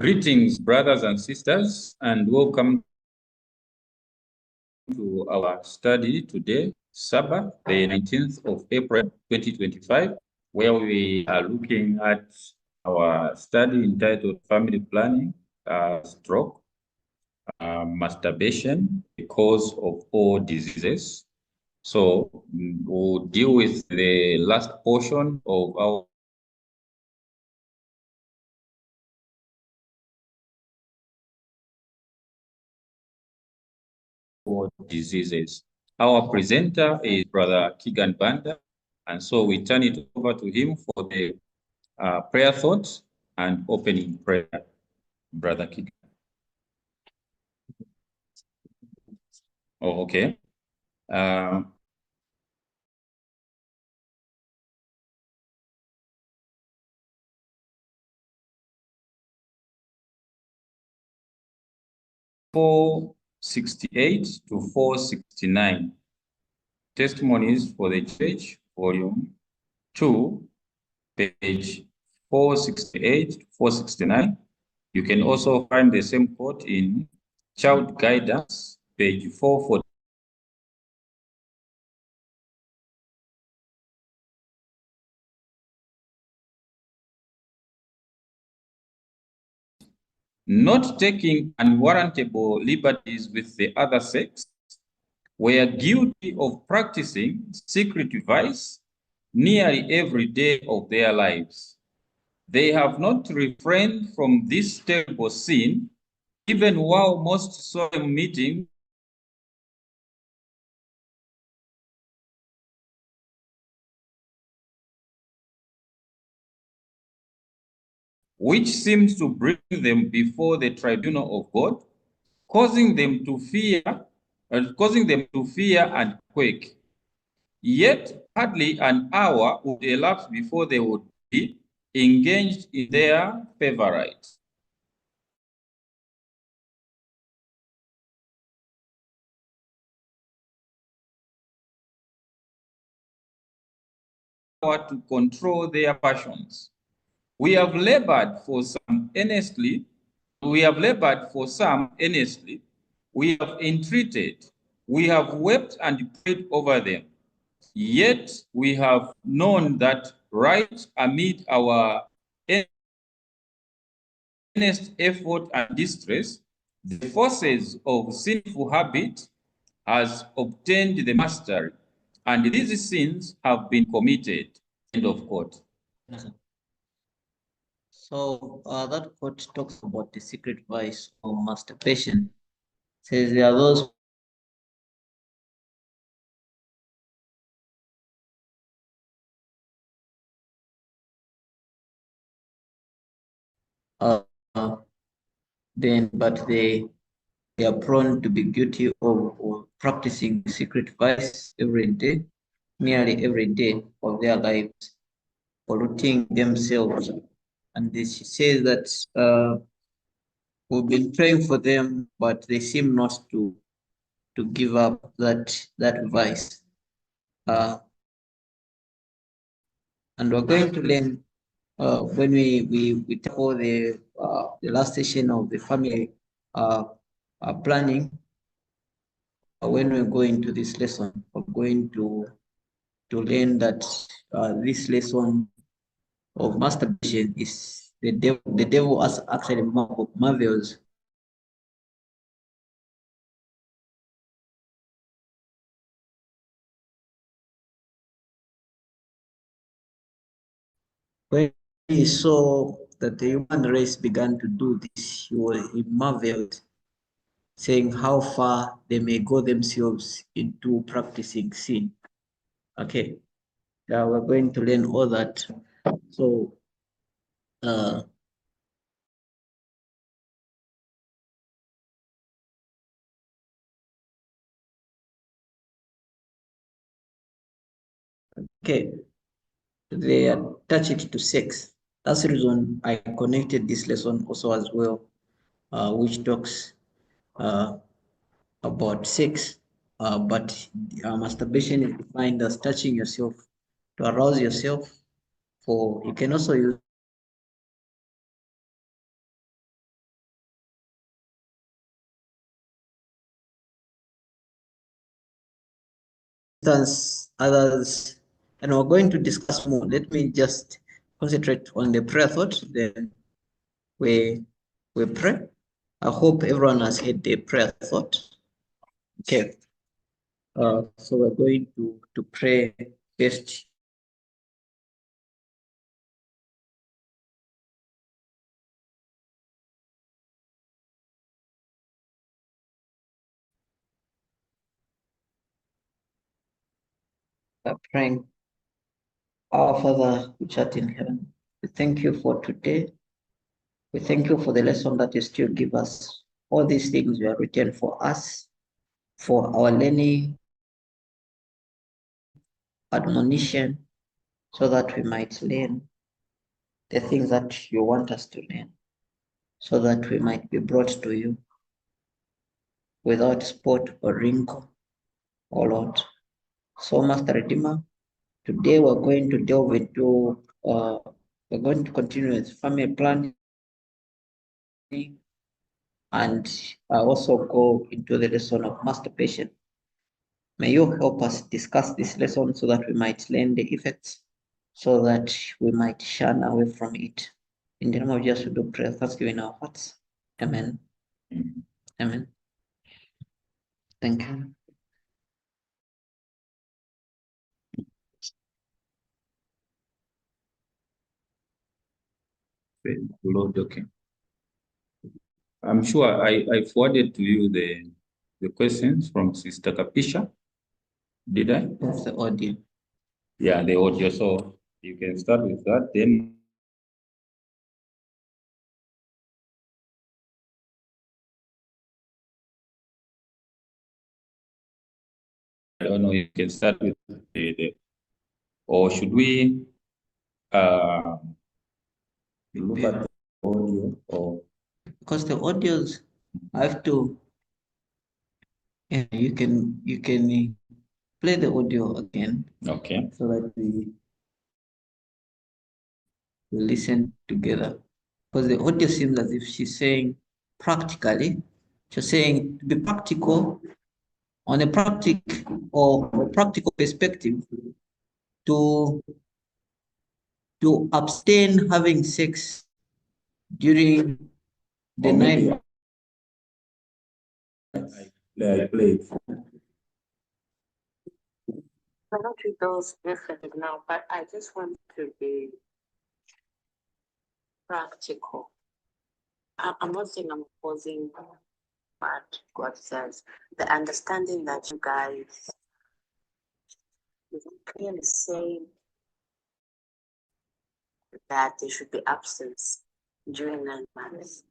Greetings, brothers and sisters, and welcome to our study today, Sabbath, the 19th of April, 2025, where we are looking at our study entitled Family Planning, Stroke, Masturbation, the cause of all diseases. So we'll deal with the last portion of our diseases. Our presenter is Brother Keagan Banda, and so we turn it over to him for the prayer thoughts and opening prayer. Brother Keagan. Oh, okay. 468 to 469. Testimonies for the Church, Volume 2, page 468 to 469. You can also find the same quote in Child Guidance, page 440. Not taking unwarrantable liberties with the other sex, were guilty of practicing secret vice nearly every day of their lives. They have not refrained from this terrible sin, even while most solemn meetings which seems to bring them before the tribunal of God, causing them to fear and quake. Yet hardly an hour would elapse before they would be engaged in their favorites. To control their passions. We have labored for some earnestly. We have labored for some earnestly. We have entreated. We have wept and prayed over them. Yet we have known that right amid our earnest effort and distress, the forces of sinful habit has obtained the mastery, and these sins have been committed. End of quote. So that quote talks about the secret vice of masturbation. It says there are those but they are prone to be guilty of practicing secret vice every day, nearly every day of their lives, polluting themselves. And this says that we've been praying for them, but they seem not to give up that vice. And we're going to learn when we tackle the last session of the family planning. When we go into this lesson, we're going to learn that this lesson of masturbation is the devil. The devil has actually marvels. When he saw that the human race began to do this, he marveled, saying how far they may go themselves into practicing sin. Okay, we're going to learn all that. So, okay, they attach it to sex. That's the reason I connected this lesson also as well, which talks about sex, but masturbation is defined as touching yourself to arouse yourself. For you can also use instance, others, and we're going to discuss more. Let me just concentrate on the prayer thought, then we pray. I hope everyone has had the prayer thought. Okay. So we're going to pray first. Praying. Our Father, which art in heaven, we thank you for today. We thank you for the lesson that you still give us. All these things were written for us, for our learning, admonition, so that we might learn the things that you want us to learn, so that we might be brought to you without spot or wrinkle, O Lord. So, Master Redeemer, today we're going to delve into, we're going to continue with family planning and also go into the lesson of masturbation. May you help us discuss this lesson so that we might learn the effects, so that we might shun away from it. In the name of Jesus, we do pray, thanksgiving in our hearts. Amen. Amen. Thank you. Lord, okay. I'm sure I forwarded to you the questions from Sister Kapisha. Did I? That's the audio. Yeah, the audio. So you can start with that. Then I don't know. You can start with or should we look at the audio or Because the audios, I have to. Yeah, you can play the audio again. Okay. So that we listen together. Because the audio seems as if she's saying practically, she's saying to be practical on a practical perspective, to abstain having sex during the night. I played. I don't treat those different now, but I just want to be practical. I'm not saying I'm opposing what God says. The understanding that you guys clearly say that there should be absence during 9 months.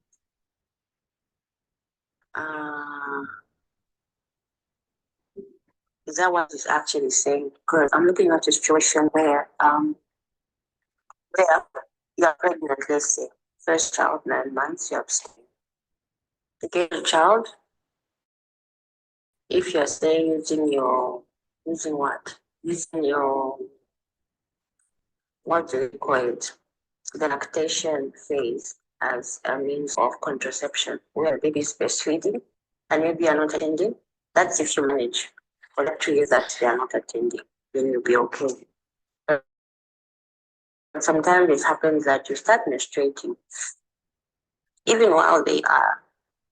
Is that what it's actually saying? Because I'm looking at a situation where you're pregnant, let's say, first child, 9 months, you abstain. Again, a child, if you're saying using your, what do you call it? The lactation phase as a means of contraception, where the baby is breastfeeding and maybe you're not attending. That's if you manage. For the 2 years that they are not attending, then you'll be okay. But sometimes it happens that you start menstruating even while they are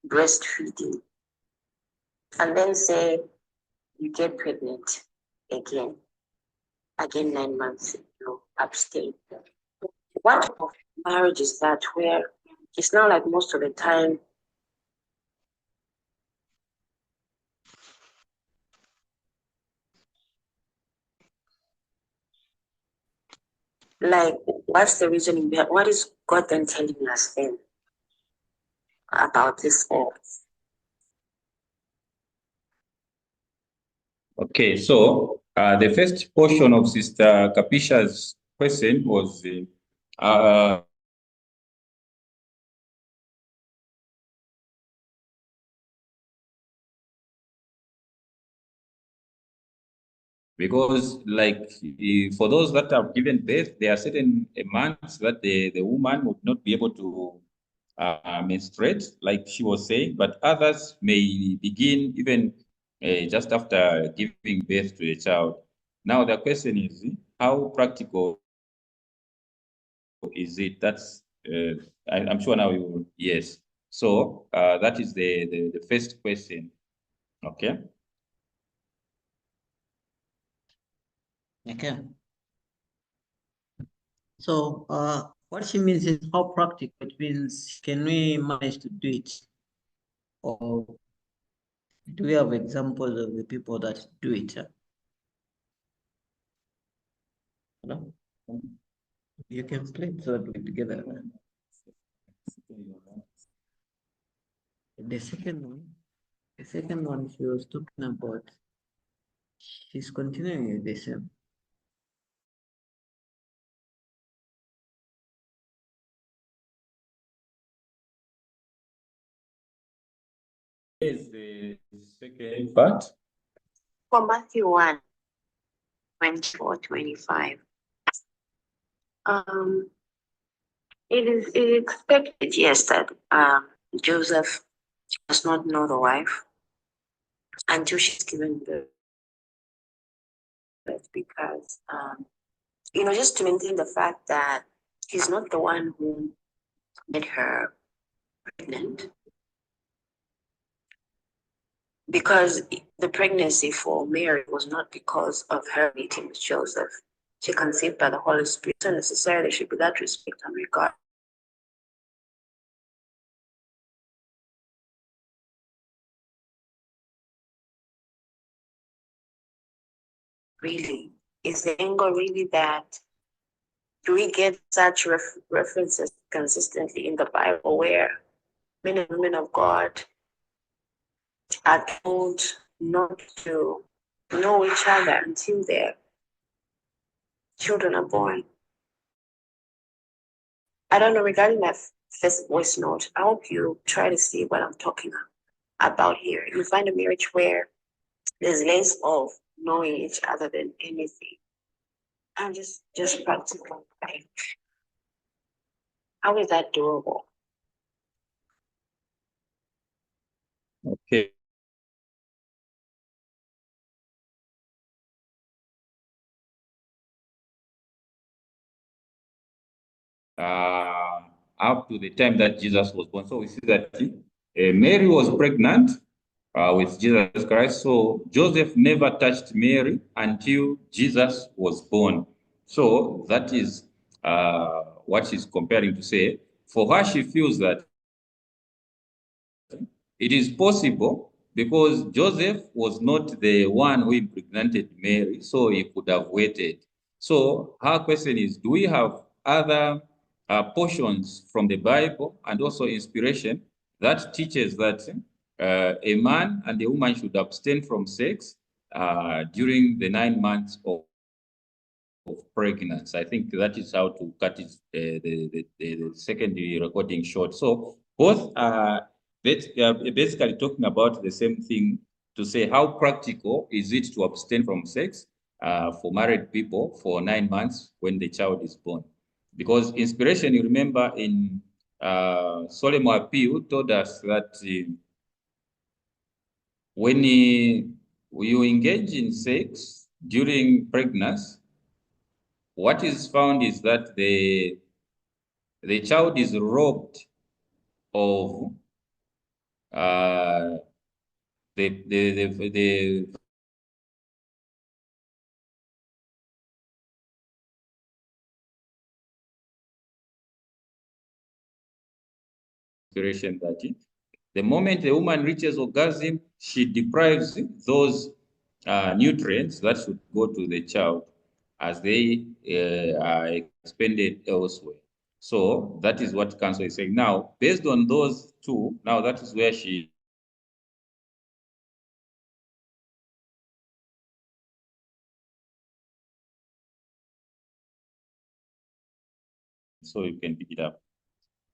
breastfeeding, and then say you get pregnant again 9 months, you abstain. What type of marriage is that where it's not like most of the time like what's the reasoning behind what is God then telling us then about this all? Okay, so the first portion of Sister Kapisha's question was because like for those that have given birth, there are certain months that the woman would not be able to menstruate, like she was saying, but others may begin even just after giving birth to a child. Now the question is, how practical is it? That's I'm sure now you will, yes. So that is the first question. Okay. Okay. So what she means is how practical. It means, can we manage to do it? Or do we have examples of the people that do it? Hello? You can play it so that we together. The second one she was talking about, she's continuing with the same. Is the second part? For Matthew 1, 24, 25. It is expected, yes, that Joseph does not know the wife until she's given birth, because just to maintain the fact that he's not the one who made her pregnant, because the pregnancy for Mary was not because of her meeting with Joseph. She conceived by the Holy Spirit, so necessarily should be that respect and regard. Really, is the angle really that? Do we get such references consistently in the Bible where men and women of God are told not to know each other until their children are born? I don't know, regarding that first voice note, I hope you try to see what I'm talking about here. You find a marriage where there's less of knowing each other than anything. I'm just practical. Like, how is that doable? Okay. Up to the time that Jesus was born. So we see that Mary was pregnant with Jesus Christ. So Joseph never touched Mary until Jesus was born. So that is what she's comparing to say. For her, she feels that it is possible because Joseph was not the one who impregnated Mary, so he could have waited. So her question is, do we have other portions from the Bible and also inspiration that teaches that a man and a woman should abstain from sex during the 9 months of pregnancy? I think that is how to cut it, the secondary recording short. So both are basically talking about the same thing, to say how practical is it to abstain from sex for married people for 9 months when the child is born. Because inspiration, you remember in solemn appeal, told us that when you engage in sex during pregnancy, what is found is that the child is robbed of the inspiration that the moment the woman reaches orgasm, she deprives those nutrients that should go to the child as they are expended elsewhere. So that is what council is saying. Now, based on those two, now that is where she so you can pick it up.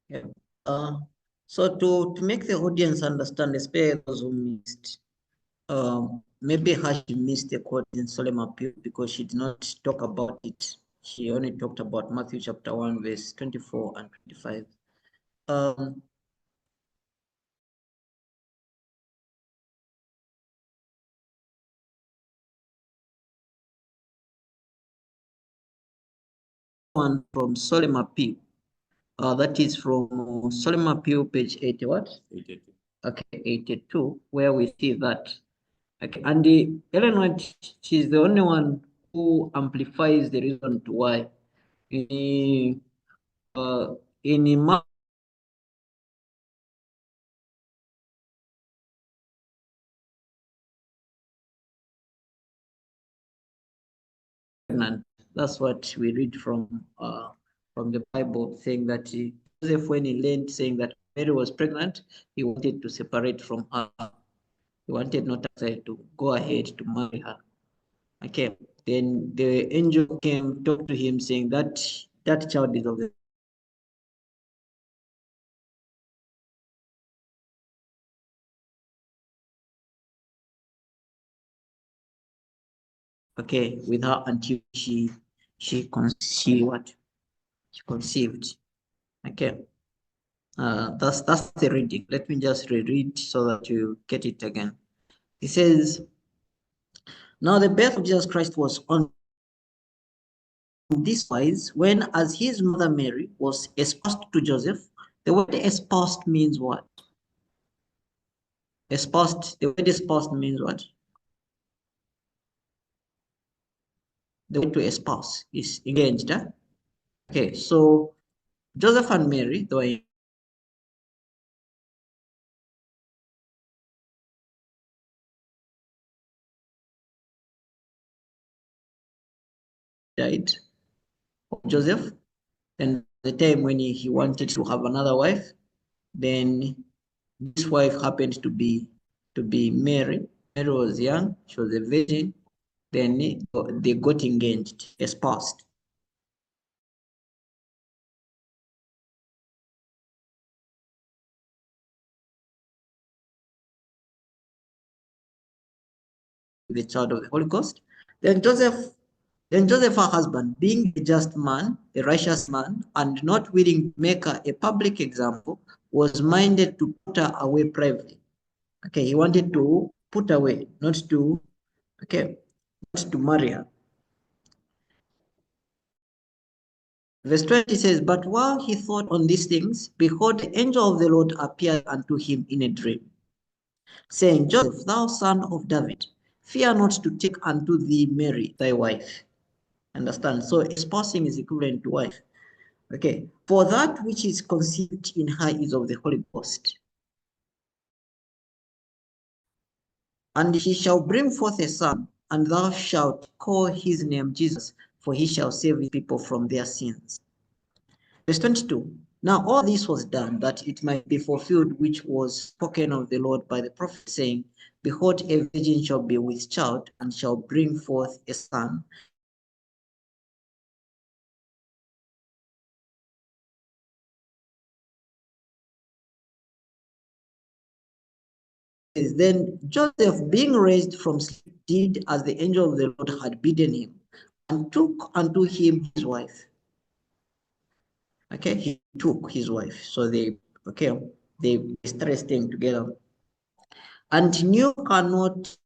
Yeah. So to make the audience understand, especially those who missed, maybe she missed the quote in solemn appeal because she did not talk about it. She only talked about Matthew chapter 1, verse 24 and 25. Um, one from solemn appeal. That is from solemn appeal, page 80, what? 82. Okay, 82, where we see that. Okay, and the Ellen White, she's the only one who amplifies the reason to why. In pregnant. That's what we read from the Bible, saying that Joseph, when he learned saying that Mary was pregnant, he wanted to separate from her. He wanted not to go ahead to marry her. Okay. Then the angel came, talked to him, saying that that child is of the with her until she conceived. Okay. That's the reading. Let me just reread so that you get it again. It says, now the birth of Jesus Christ was on this wise, when as his mother Mary was espoused to Joseph. The word espoused means what? Espoused, the word espoused means what? The word to espouse is engaged. Huh? Okay, so Joseph and Mary, they were died of Joseph, and the time when he wanted to have another wife, then this wife happened to be Mary. Mary was young, she was a virgin, then they got engaged, espoused. The child of the Holy Ghost. Then Joseph, her husband, being a just man, a righteous man, and not willing to make her a public example, was minded to put her away privately. Okay, he wanted to put away, not to marry her. Verse 20 says, but while he thought on these things, behold, the angel of the Lord appeared unto him in a dream, saying, Joseph, thou son of David, fear not to take unto thee Mary, thy wife. Understand? So espousing is equivalent to wife. Okay. For that which is conceived in her is of the Holy Ghost. And he shall bring forth a son, and thou shalt call his name Jesus, for he shall save his people from their sins. Verse 22. Now all this was done that it might be fulfilled which was spoken of the Lord by the prophet, saying, behold, a virgin shall be with child, and shall bring forth a son, then Joseph, being raised from sleep, did as the angel of the Lord had bidden him, and took unto him his wife. Okay, he took his wife. So they started staying together. And knew cannot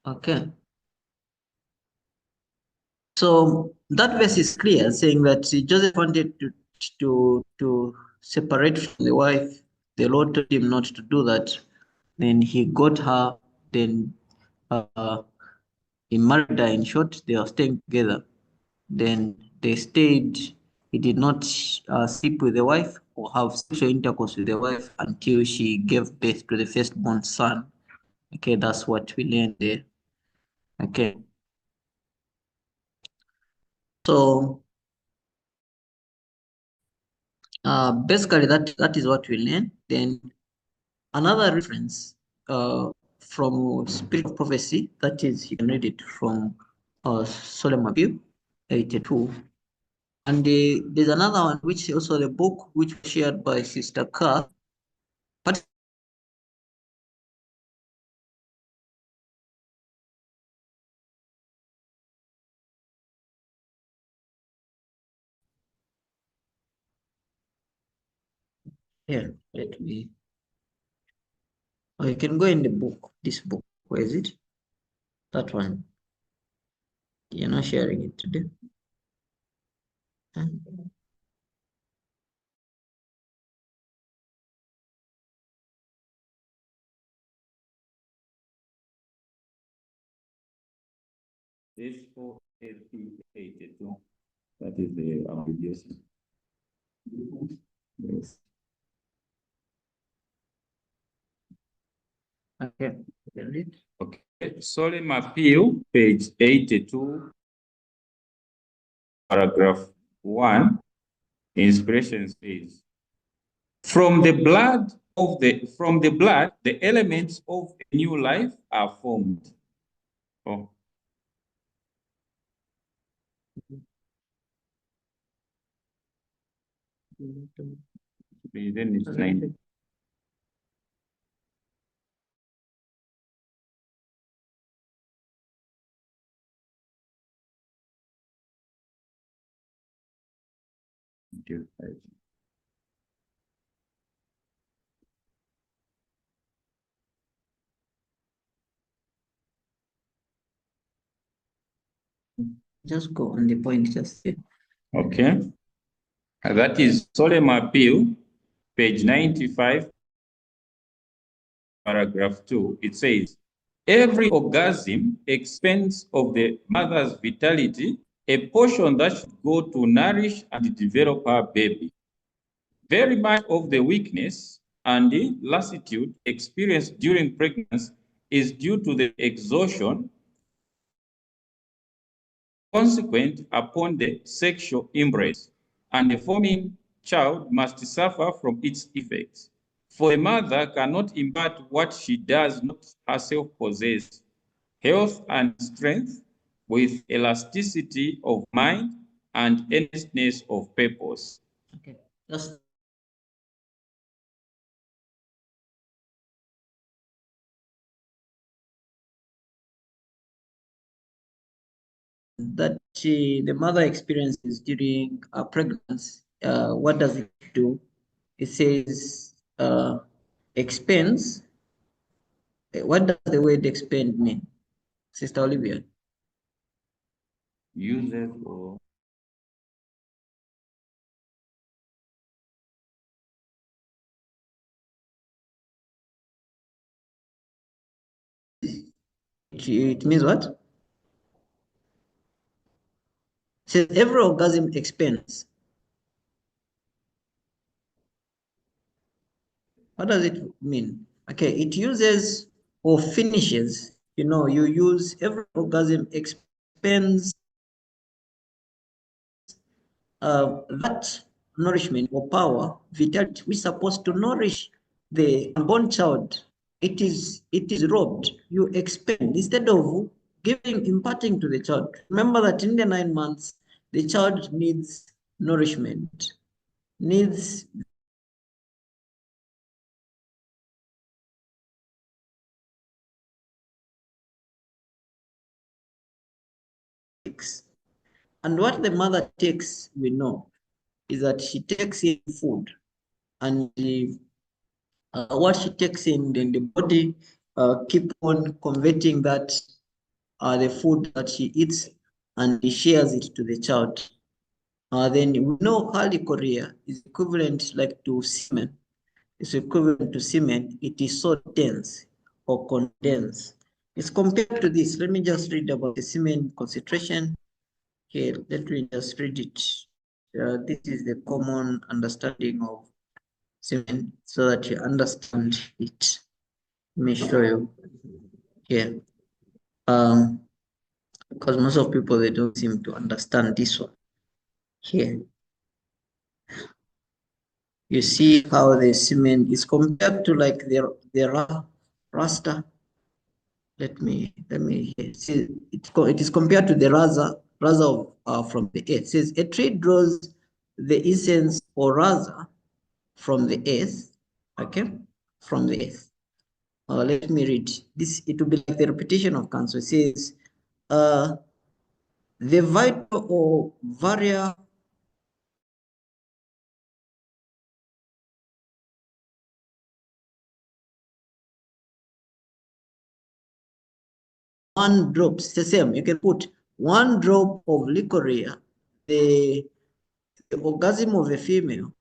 okay. So that verse is clear, saying that Joseph wanted to separate from the wife. The Lord told him not to do that. Then he got her. Then he married her. In short, they are staying together. Then they stayed. He did not sleep with the wife or have sexual intercourse with the wife until she gave birth to the firstborn son. Okay, that's what we learned there. Okay. So basically that is what we learn. Then Another reference from Spirit of Prophecy, that is, you can read it from Solemn 82. And there's another one, which is also the book which was shared by Sister Carr. But here, let me. Oh, you can go in the book. This book, where is it? That one. You're not sharing it today. This for 82. That is the abbreviation. Yes. Okay. Okay. Solemn Appeal, page 82, paragraph 1. Inspiration says, from the blood, the elements of a new life are formed. Oh. Then it's 90. Just go on the point, just say. Okay. That is Solemn Appeal, page 95, paragraph 2. It says, every orgasm expends of the mother's vitality a portion that should go to nourish and develop her baby. Very much of the weakness and the lassitude experienced during pregnancy is due to the exhaustion consequent upon the sexual embrace, and the forming child must suffer from its effects. For a mother cannot impart what she does not herself possess, health and strength, with elasticity of mind and earnestness of purpose. Okay. Just that the mother experiences during pregnancy, what does it do? It says expense. What does the word expend mean, Sister Olivia? Uses or It means what? It says every orgasm expends. What does it mean? Okay, it uses or finishes. You know, you use every orgasm expends that nourishment or power, vitality, which is supposed to nourish the unborn child. It is robbed. You expend instead of giving, imparting to the child. Remember that in the 9 months, the child needs nourishment, needs and what the mother takes, we know, is that she takes in food, and what she takes in, then the body keep on converting that the food that she eats, and she shares it to the child. Then we know early chorea is equivalent like to semen. It's equivalent to semen. It is so dense or condensed. It's compared to this. Let me just read about the semen concentration. Okay, let me just read it. This is the common understanding of semen so that you understand it. Let me show you here. Because most of people, they don't seem to understand this one here. You see how the semen is compared to like the rasta. Let me see. It is compared to the rasa from the earth. It says a tree draws the essence or rasa from the earth. Okay, from the earth. Let me read this. It will be like the repetition of counsel. It says, the vital or variable one drop, it's the same. You can put one drop of liquor, the orgasm of a female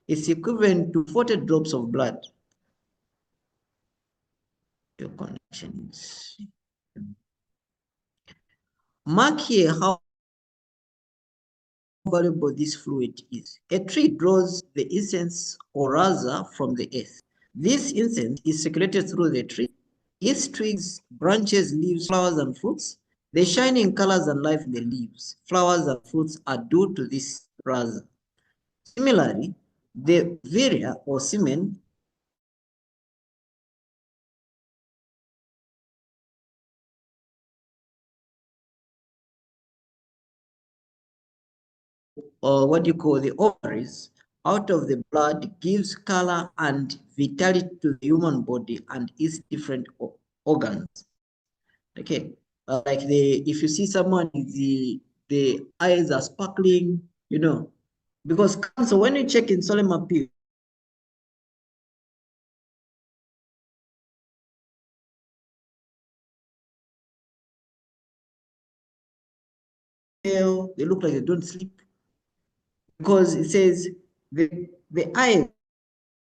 is equivalent to 40 drops of blood. Your connection is. Mark here how valuable this fluid is. A tree draws the essence or rasa from the earth. This essence is circulated through the tree. Its twigs, branches, leaves, flowers, and fruits. The shining colors and life in the leaves, flowers, and fruits are due to this rasa. Similarly, the viria or semen or what you call the ovaries out of the blood gives color and vitality to the human body and its different organs. Okay, like if you see someone, the eyes are sparkling, you know, because cancer, when you check in solemn appeal, they look like they don't sleep, because it says the eyes,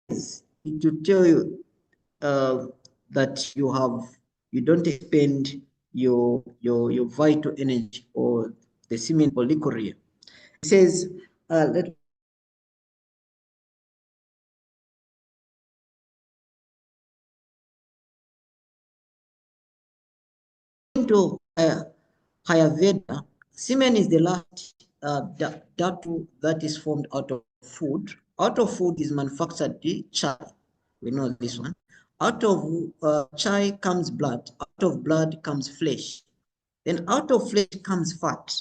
it will tell you that you don't expend your vital energy or the semen or liquor. It says let to higher Veda, semen is the last dhatu that is formed out of food. Out of food is manufactured the chai. We know this one. Out of chai comes blood. Out of blood comes flesh. Then out of flesh comes fat.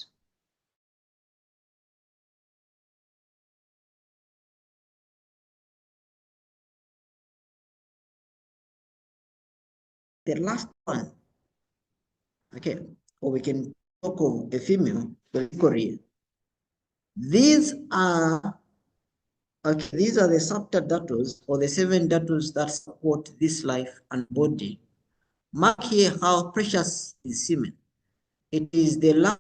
The last one, okay, or we can talk of a female, the Korean. These are Okay, these are the subtle datus or the 7 datus that support this life and body. Mark here how precious is semen. It is the last.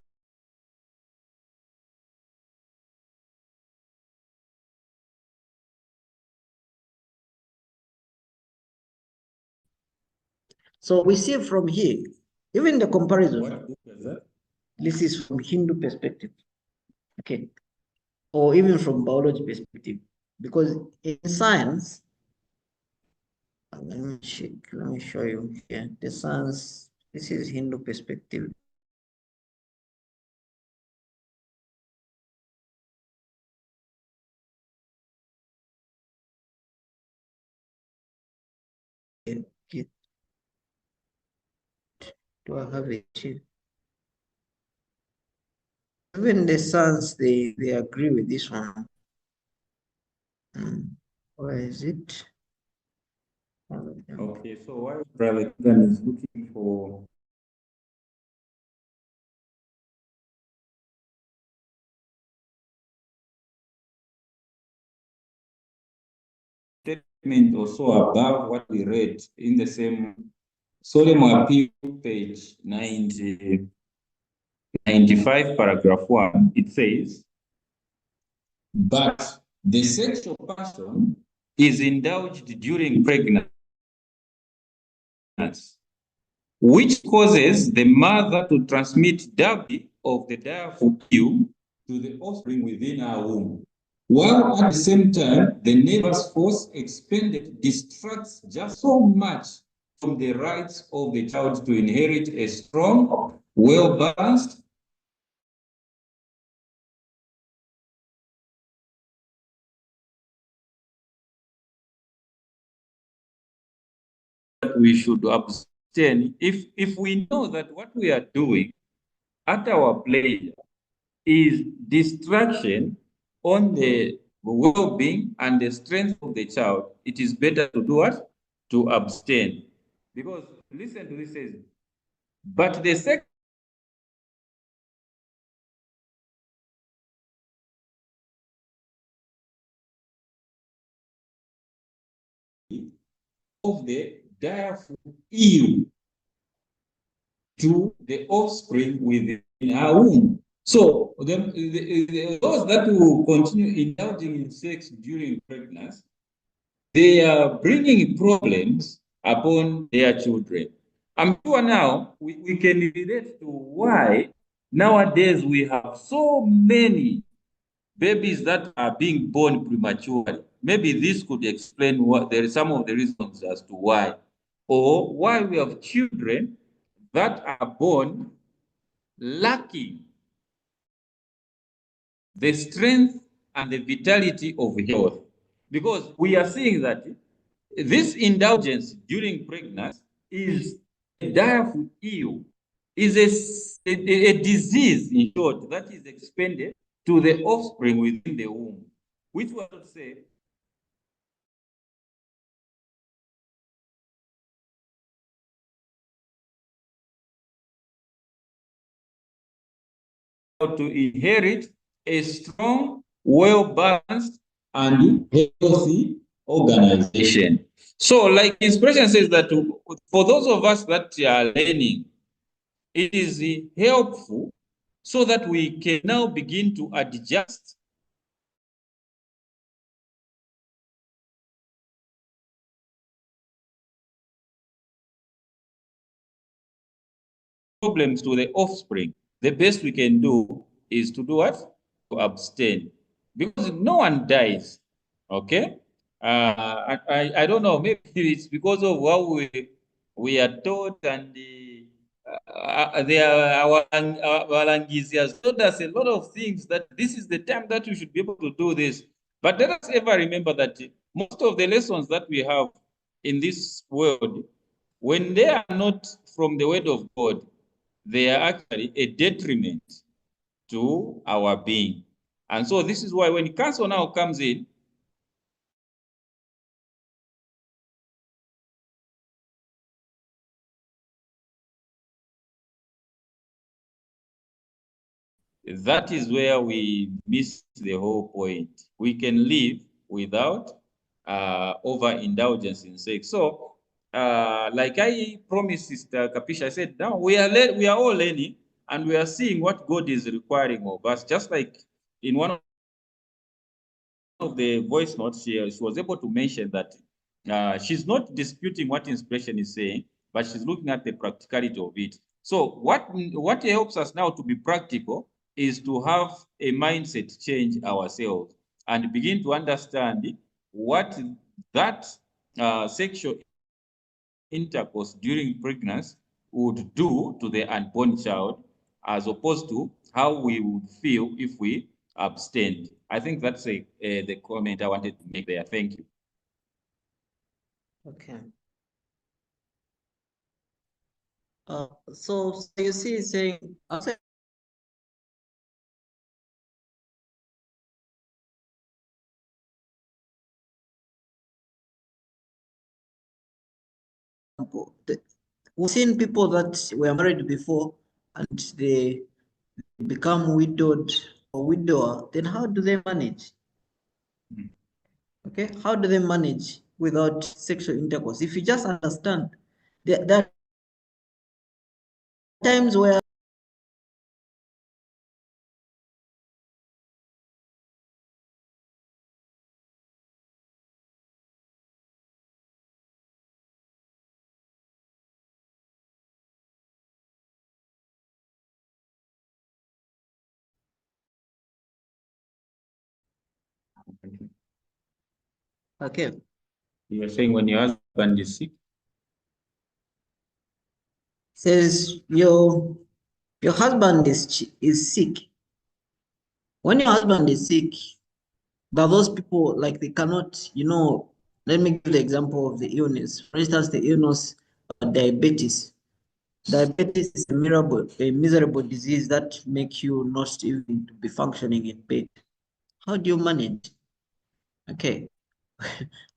So we see from here, even the comparison, this is from Hindu perspective, okay, or even from biology perspective, because in science, let me check, let me show you here, the science, this is Hindu perspective. Okay. Do I have it here? Even the sons, they agree with this one. Where is it? Okay, so while Brother Keagan is looking for statement also above what we read in the same solemn appeal, page 95, paragraph 1, it says, but the sexual person is indulged during pregnancy, which causes the mother to transmit doubly of the direful ill to the offspring within her womb, while at the same time the neighbor's force expended distracts just so much from the rights of the child to inherit a strong, well-balanced, we should abstain if we know that what we are doing at our pleasure is distraction on the well-being and the strength of the child. It is better to do what? To abstain. Because listen to this says, but the second of the direful ill to the offspring within her womb. So those that will continue indulging in sex during pregnancy, they are bringing problems upon their children. I'm sure now we can relate to why nowadays we have so many babies that are being born prematurely. Maybe this could explain what there is some of the reasons as to why, or why we have children that are born lacking the strength and the vitality of health. Because we are seeing that this indulgence during pregnancy is a direful ill, is a disease, in short, that is expended to the offspring within the womb, which was to say to inherit a strong, well-balanced, and healthy organization. So, like inspiration says that for those of us that are learning, it is helpful so that we can now begin to adjust problems to the offspring. The best we can do is to do what? To abstain. Because no one dies. Okay? I don't know, maybe it's because of how we are taught, and our Langizi has taught us a lot of things, that this is the time that we should be able to do this. But let us ever remember that most of the lessons that we have in this world, when they are not from the word of God, they are actually a detriment to our being. And so this is why when counsel now comes in, that is where we miss the whole point. We can live without overindulgence in sex. So, like I promised Sister Kapisha, I said, now we are all learning, and we are seeing what God is requiring of us. Just like in one of the voice notes, she was able to mention that she's not disputing what inspiration is saying, but she's looking at the practicality of it. So what helps us now to be practical is to have a mindset change ourselves and begin to understand what that sexual intercourse during pregnancy would do to the unborn child, as opposed to how we would feel if we abstained. I think that's the comment I wanted to make there. Thank you. Okay. So you see, saying, we've seen people that were married before and they become widowed or widower, then how do they manage? Okay, how do they manage without sexual intercourse? If you just understand, there are times where okay. You're saying when your husband is sick? Says your husband is sick. When your husband is sick, there are those people like they cannot, let me give the example of the illness. For instance, the illness diabetes. Diabetes is a miserable disease that makes you not even to be functioning in bed. How do you manage? Okay.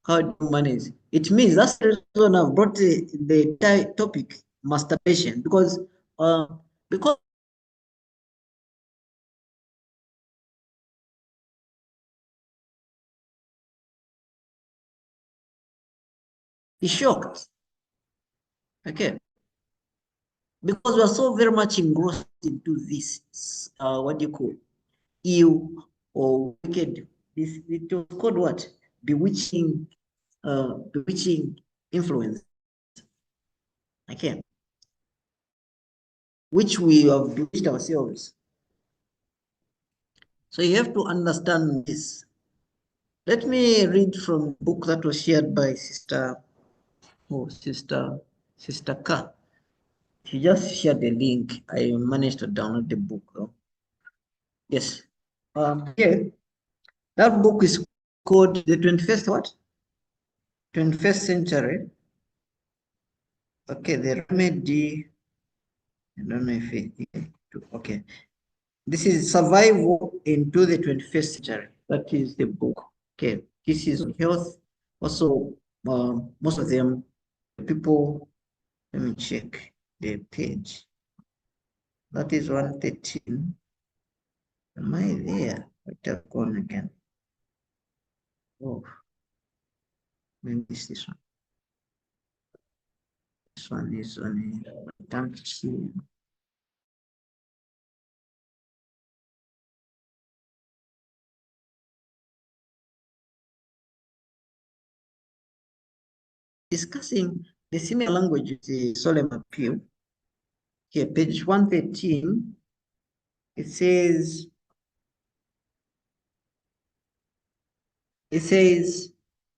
How do you manage? It means that's the reason I've brought the topic masturbation, because he's shocked. Okay. Because we are so very much engrossed into this, what do you call, ill or wicked. It was called what? Bewitching, bewitching influence. Okay. Which we have bewitched ourselves. So you have to understand this. Let me read from a book that was shared by Sister Ka. She just shared the link. I managed to download the book though. Yes. Here, that book is called The 21st what? 21st Century. Okay, the remedy. I don't know if it, okay. This is Survival into the 21st Century. That is the book. Okay, this is on health. Also, most of them, people, let me check the page. That is 113. Am I there? I have gone again. Oh, maybe it's this one. This one is on a, I can't see. Discussing the similar language with the solemn appeal. Here, page 113, it says,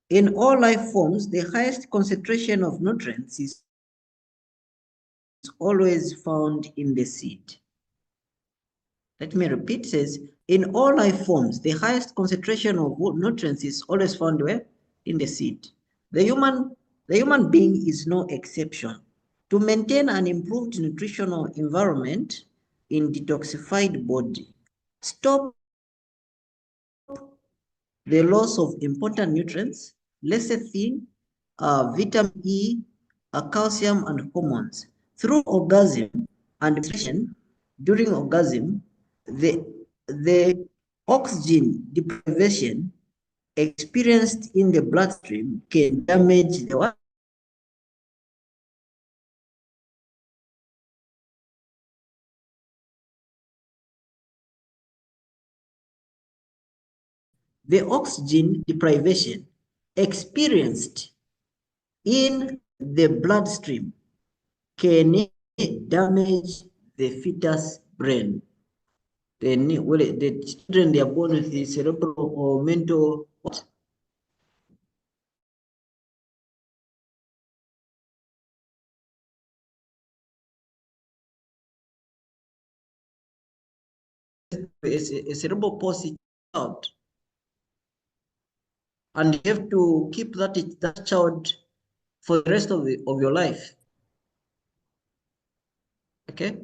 in all life forms, the highest concentration of nutrients is always found in the seed. Let me repeat, it says, in all life forms, the highest concentration of nutrients is always found where? In the seed. The human being is no exception. To maintain an improved nutritional environment in detoxified body, stop the loss of important nutrients, lecithin, vitamin E, calcium, and hormones. Through orgasm and menstruation, during orgasm, the oxygen deprivation experienced in the bloodstream can damage the what? The oxygen deprivation experienced in the bloodstream can damage the fetus brain. The children, they are born with the cerebral or mental what? A cerebral palsy child, and you have to keep that child for the rest of your life. Okay,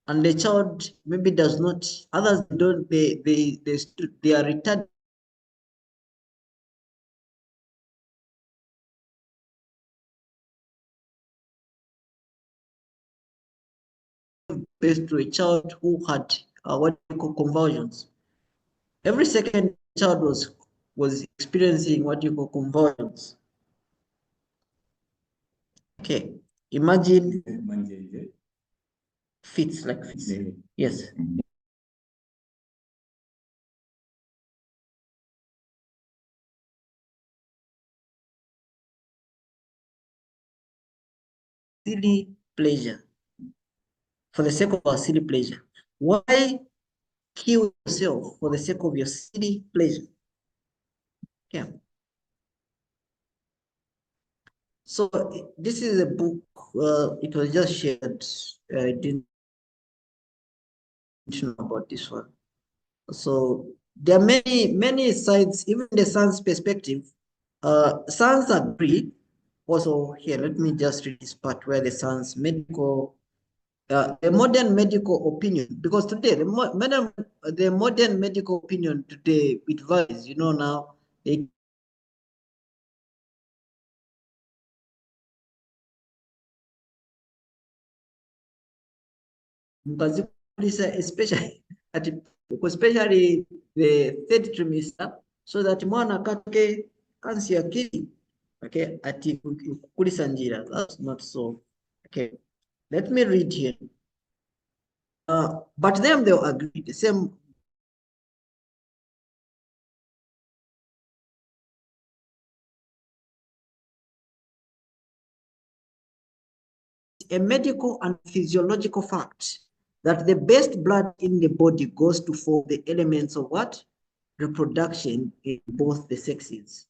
and the child maybe does not. Others don't. They are retarded based to a child who had what we call convulsions. Every second child was experiencing what you call convulsions. Okay, imagine fits like fits. Yes. Silly pleasure. For the sake of our silly pleasure. Why kill yourself for the sake of your silly pleasure? Yeah. So this is a book. It was just shared. I didn't know about this one. So there are many sides, even the science perspective. Science agree also here, let me just read this part where the son's medical, the modern medical opinion, because today the modern medical opinion today it varies, you know, now they especially especially the third trimester, so that mwana kake kansi akili, okay, ati kukulisa njira. That's not so. Okay, let me read here. But them they'll agree the same. A medical and physiological fact that the best blood in the body goes to form the elements of what? Reproduction in both the sexes.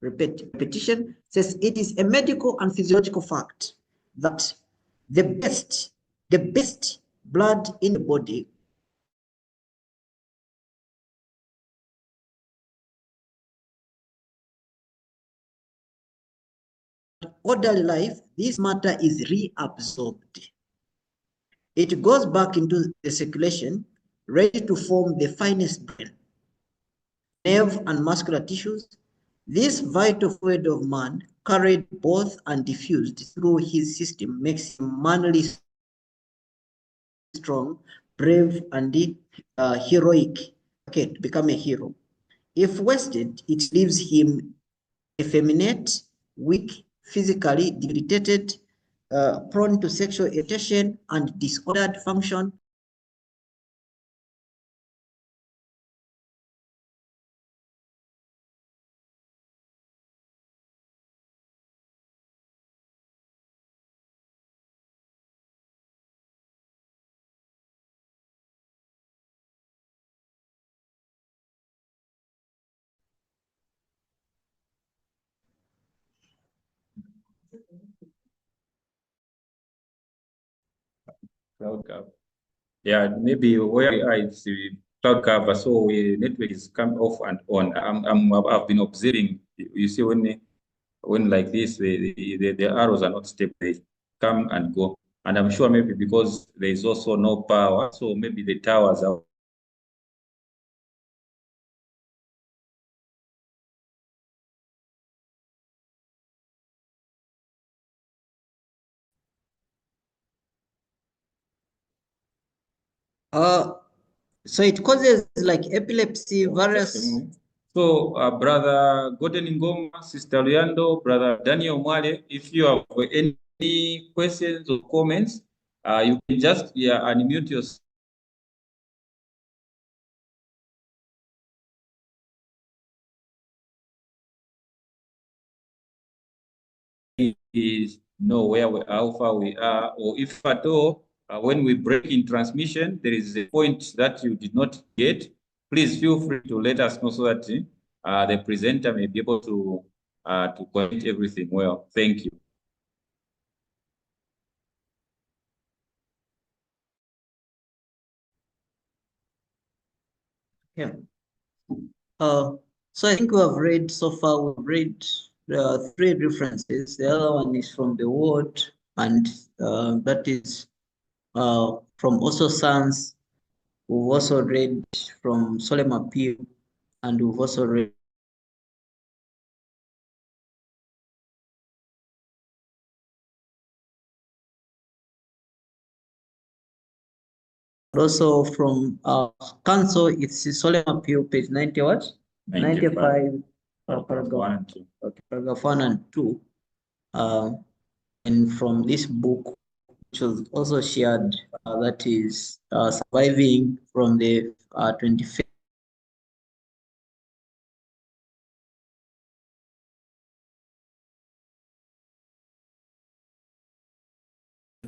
Repetition says it is a medical and physiological fact that the best blood in the body orderly life, this matter is reabsorbed. It goes back into the circulation, ready to form the finest brain, nerve and muscular tissues. This vital fluid of man, carried both and diffused through his system, makes him manly, strong, brave, and heroic. Okay, to become a hero. If wasted, it leaves him effeminate, weak, physically debilitated, prone to sexual irritation and disordered function. Cloud cover. Yeah, maybe where we are, it's the cloud cover, so we network is come off and on. I've been observing. You see, when like this, the arrows are not stable. They come and go, and I'm sure maybe because there is also no power, so maybe the towers are. So it causes like epilepsy, various. So, Brother Gordon Ngoma, Sister Luyando, Brother Daniel Mwale, if you have any questions or comments, you can just unmute yourself. Is know how far we are, or if at all, when we break in transmission, there is a point that you did not get, please feel free to let us know so that the presenter may be able to coordinate everything well. Thank you. Yeah. So I think we have read so far, we've read 3 references. The other one is from the word, and that is from also Science. We've also read from Solemn Appeal, and we've also read also from Council. It's Solemn Appeal, page 90 what? 95, paragraph 1 and 2. Okay, paragraph 1 and 2. And from this book, which was also shared, that is Surviving from the 25th.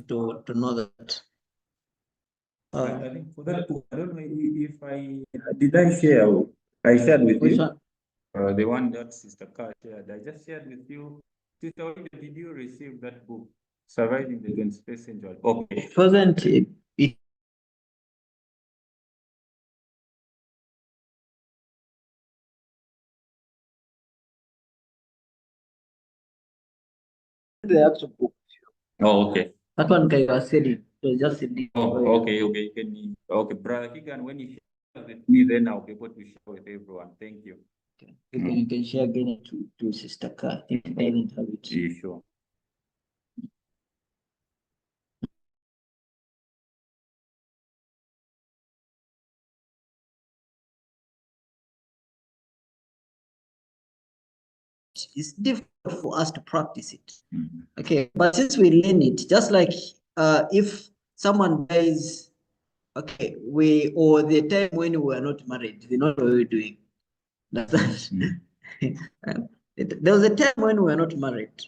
To know that. I think for that book, I don't know if I share. I shared with Which you. one? The one that Sister Carr shared. I just shared with you. Sister, Olivia, did you receive that book, Surviving the 21st Century? Okay. It wasn't. It the actual book. Oh, okay. That one guy was selling. It was just a deal. Oh, okay, okay. Okay, Brother Keagan, when you share with me, then I'll be able to share with everyone. Thank you. Okay. You can share again to Sister Car. I think I didn't have it. Yeah, sure. It's difficult for us to practice it. Mhm. Okay, but since we learn it, just like if someone dies, okay, or the time when we were not married, they know what we were doing. That's that. There was a time when we were not married.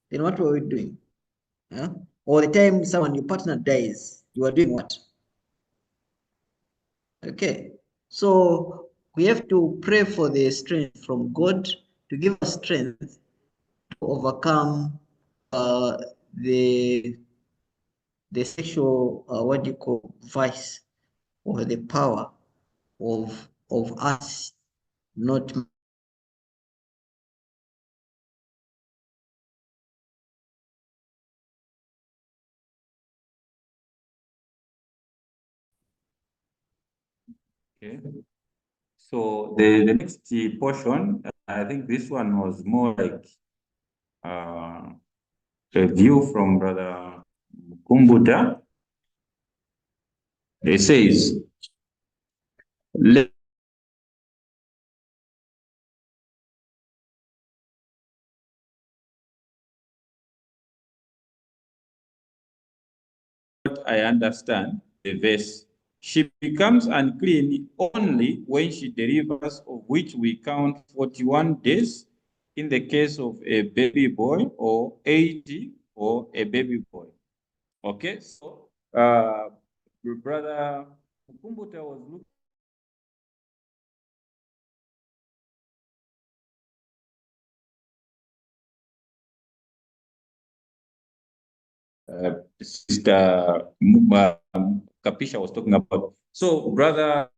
Then what were we doing? Yeah? Or the time someone, your partner dies, you are doing what? Okay, so we have to pray for the strength from God to give us strength to overcome the sexual what do you call vice, or the power of us not. Okay. So the next portion, I think this one was more like a view from Brother Kumbuta. It says, let I understand the verse. She becomes unclean only when she delivers, of which we count 41 days in the case of a baby boy, or 80 or a baby boy. Okay, so Brother Kumbuta was looking Sister Kapisha was talking about. So, Brother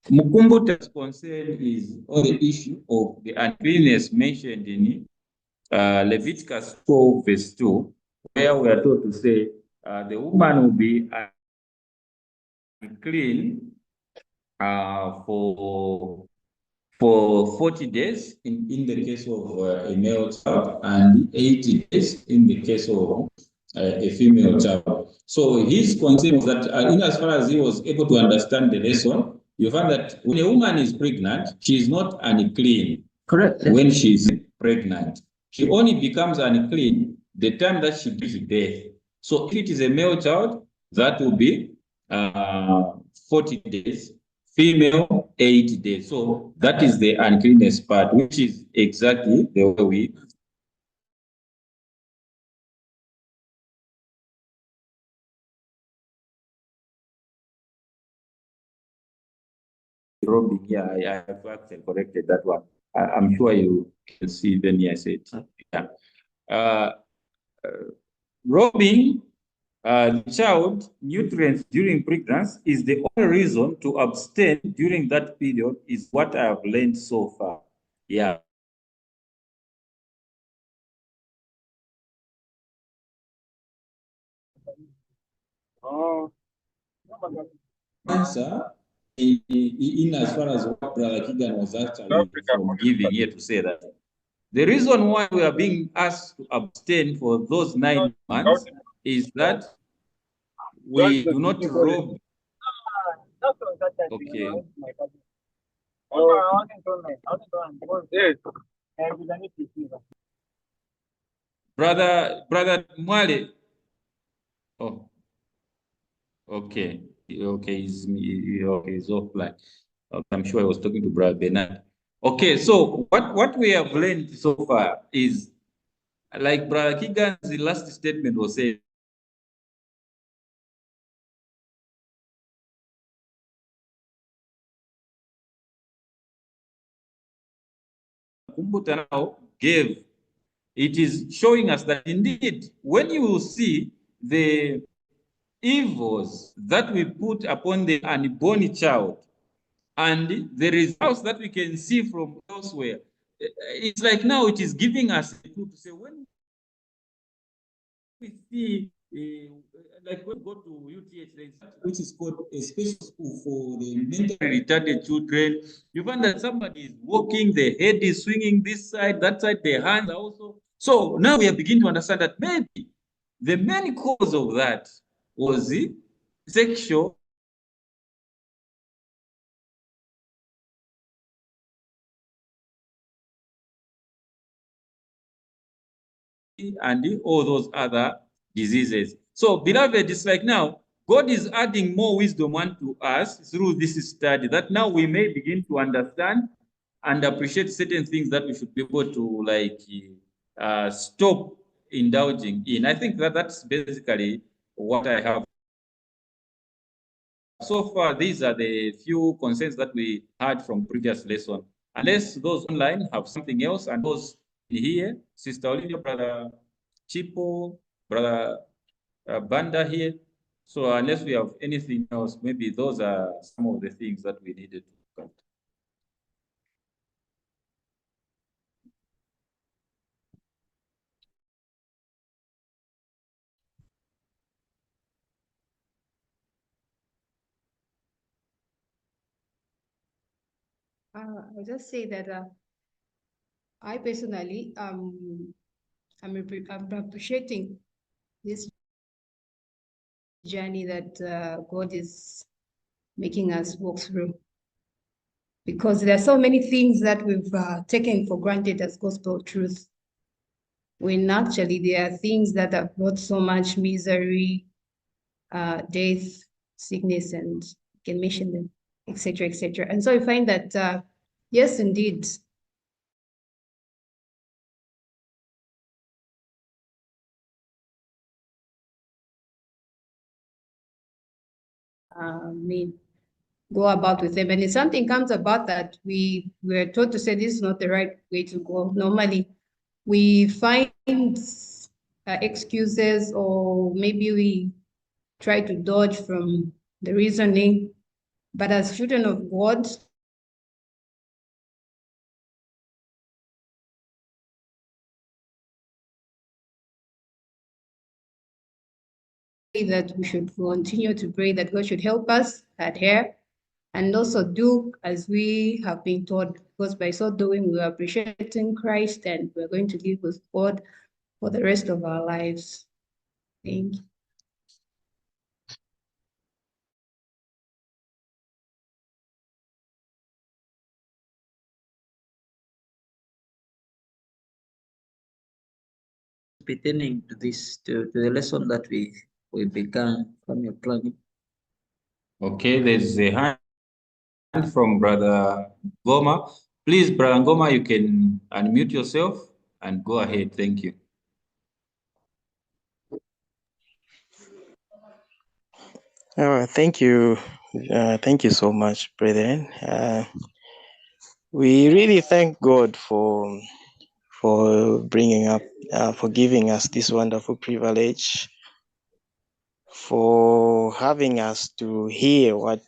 Mukumbuta's concern is on the issue of the uncleanness mentioned in Leviticus 12, verse 2, where we are told to say the woman will be unclean for 40 days in the case of a male child, and 80 days in the case of a female child. So his concern was that, in as far as he was able to understand the lesson, you find that when a woman is pregnant, she is not unclean. Correct. When she's pregnant, she only becomes unclean the time that she gives birth. So if it is a male child, that will be 40 days. Female, 8 days. So that is the uncleanness part, which is exactly the way we robbing. Yeah, I have actually corrected that one. I'm sure you can see then. Yes, it. Yeah. Robbing the child nutrients during pregnancy is the only reason to abstain during that period, is what I have learned so far. Yeah. Answer in as far as what Brother Keagan was actually from giving here, to say that the reason why we are being asked to abstain for those 9 months is that we do not rob. Okay. Brother Mwale. Oh, okay. Okay, he's offline. Okay, I'm sure I was talking to Brother Bernard. Okay, so what we have learned so far is, like Brother Keagan's last statement was saying, Kumbuta now gave, it is showing us that indeed, when you see the evils that we put upon the unborn child, and the results that we can see from elsewhere, it's like now it is giving us a tool to say when we see like when we go to UTH, there is which is called a special school for the mentally retarded children. You find that somebody is walking, the head is swinging this side, that side, their hands are also. So now we are beginning to understand that maybe the main cause of that was the sexual and all those other diseases. So, beloved, it's like now God is adding more wisdom unto us through this study that now we may begin to understand and appreciate certain things that we should be able to like stop indulging in. I think that that's basically what I have. So far, these are the few concerns that we had from previous lesson. Unless those online have something else, and those here, Sister Olivia, Brother Chipo, Brother Banda here. So unless we have anything else, maybe those are some of the things that we needed to look at. I'll just say that I personally, I'm appreciating this journey that God is making us walk through, because there are so many things that we've taken for granted as gospel truth, when actually there are things that have brought so much misery, death, sickness, and you can mention them, etc., etc. And so I find that, yes, indeed, go about with them. And if something comes about that we were taught to say this is not the right way to go, normally we find excuses, or maybe we try to dodge from the reasoning. But as children of God, that we should continue to pray that God should help us adhere and also do as we have been taught, because by so doing, we are appreciating Christ and we're going to live with God for the rest of our lives. Thank you. Pertaining to this, to the lesson that we began from your planning. Okay, there's a hand from Brother Goma. Please, Brother Goma, you can unmute yourself and go ahead. Thank you. Thank you. Thank you so much, brethren. We really thank God for bringing up, for giving us this wonderful privilege, for having us to hear what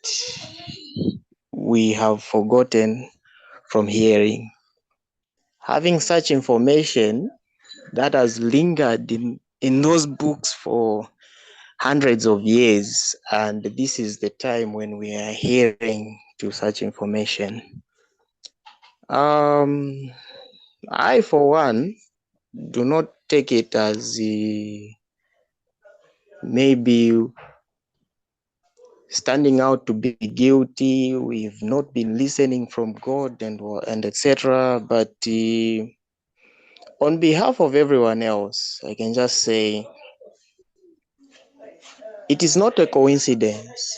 we have forgotten from hearing. Having such information that has lingered in those books for hundreds of years, and this is the time when we are hearing to such information. I, for one, do not take it as maybe standing out to be guilty. We've not been listening from God and etc. But on behalf of everyone else, I can just say it is not a coincidence.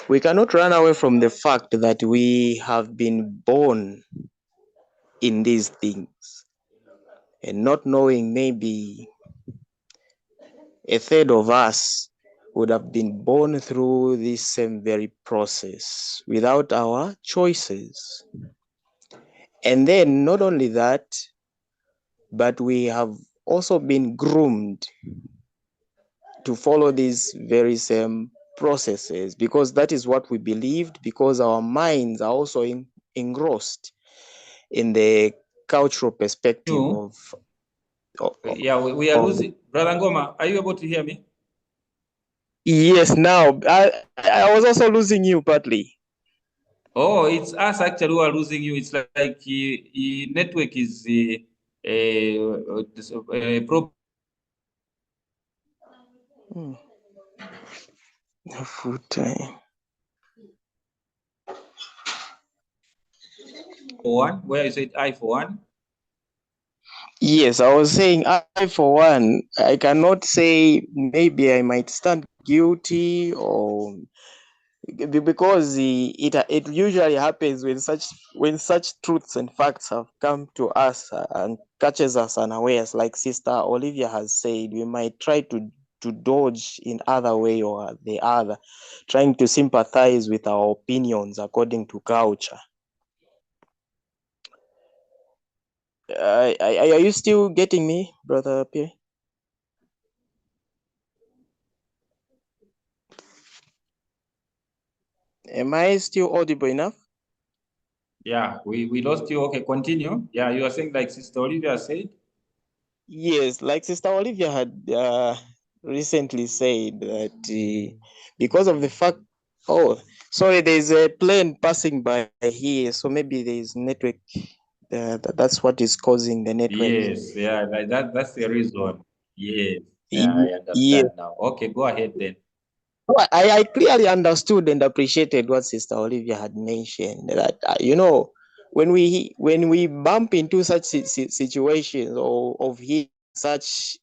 We cannot run away from the fact that we have been born in these things, and not knowing, maybe a third of us would have been born through this same very process without our choices. And then not only that, but we have also been groomed to follow these very same processes, because that is what we believed, because our minds are also engrossed. in the cultural perspective of yeah, we are losing. Brother Ngoma, are you able to hear me? Yes, now I was also losing you partly. Oh, it's us actually who are losing you. It's like network is problem. Full time. For one, where you said I for one. Yes, I was saying I for one, I cannot say maybe I might stand guilty or because it usually happens when such truths and facts have come to us and catches us unawares, like Sister Olivia has said, we might try to dodge in other way or the other, trying to sympathize with our opinions according to culture. Are you still getting me, Brother Pierre? Am I still audible enough? Yeah, we lost you. Okay, continue. Yeah, you are saying like Sister Olivia said. Yes, like Sister Olivia had recently said that because of the fact, oh, sorry, there's a plane passing by here, so maybe there's network. That's what is causing the network. Yes, yeah, like that's the reason. Yes, yeah, Ye- I Yes, understand now. Okay, go ahead then. I clearly understood and appreciated what Sister Olivia had mentioned. That when we bump into such situations or of hearing such